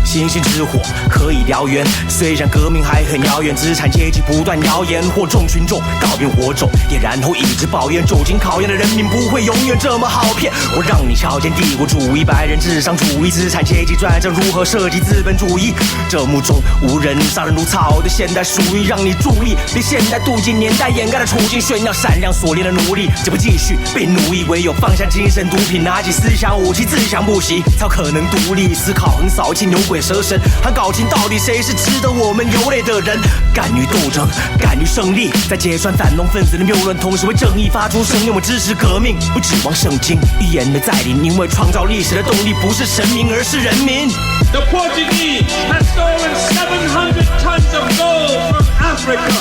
星星之火可以燎原，虽然革命还很遥远，资产阶级不断谣言，或众群众搞变火种，点燃后一直抱怨，久经考验的人民不会永远这么好骗。我让你瞧见帝国主义、白人至上主义、资产阶级专政如何设计资本主义，这目中无人、杀人如草的现代主义，让你注意，别现代镀金年代掩盖的处境，炫耀闪亮锁链的奴隶，就不继续被奴役，唯有放下精神毒品，拿起思想武器，自强不息，才可能独立思考，横扫一切牛鬼蛇神，还搞清到底谁是值得我们流泪的人。敢于斗争，敢于胜利，在揭穿反动分子的谬论，同时为正义发出声音。我支持革命，不指望圣经预言的再临，因为创造历史的动力不是神明，而是人民。The Portuguese had stolen 700 tons of gold from Africa.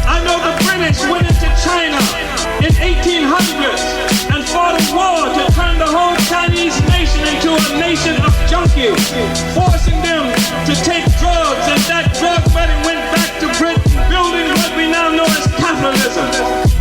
I know the British went into China in 1800s and fought a war to turn the whole Chinese nation into a nation of junkies, forcing them to take drugs, and that drug money went back to Britain, building what we now know as capitalism.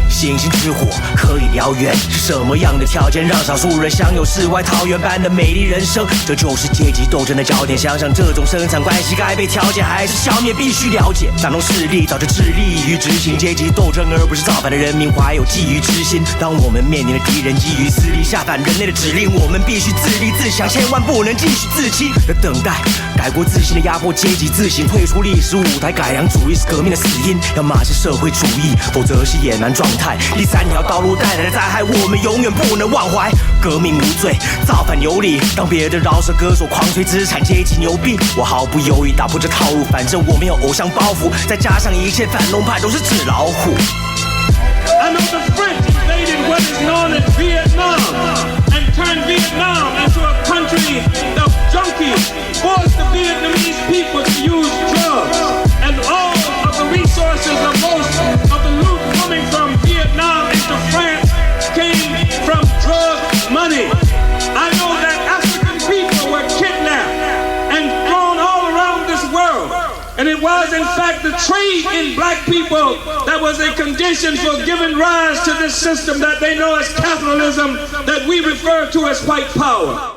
星星之火可以燎原，是什么样的条件让少数人享有世外桃源般的美丽人生？这就是阶级斗争的焦点。想想这种生产关系该被调节还是消灭，必须了解反动势力早就致力于执行阶级斗争，而不是造反的人民怀有觊觎之心。当我们面临的敌人基于私利下反人类的指令，我们必须自立自强，千万不能继续自欺的等待。改过自新的压迫阶级自行退出历史舞台，改良主义是革命的死因，要么是社会主义，否则是野蛮状态。第三条道路带来的灾害，我们永远不能忘怀。革命无罪，造反有理。当别的饶舌歌手狂吹资产阶级牛逼，我毫不犹豫打破这套路。反正我没有偶像包袱，再加上一切反动派都是纸老虎。I know the French invaded what is known as Vietnam and turned Vietnam into a country of junkies, forced the Vietnamese people to use drugs, and all of the resources of most of the loot coming from Vietnam into France came from drug money. I know that African people were kidnapped and thrown all around this world. And it was, in fact, the trade in black people that was a condition for giving rise to this system that they know as capitalism, that we refer to as white power.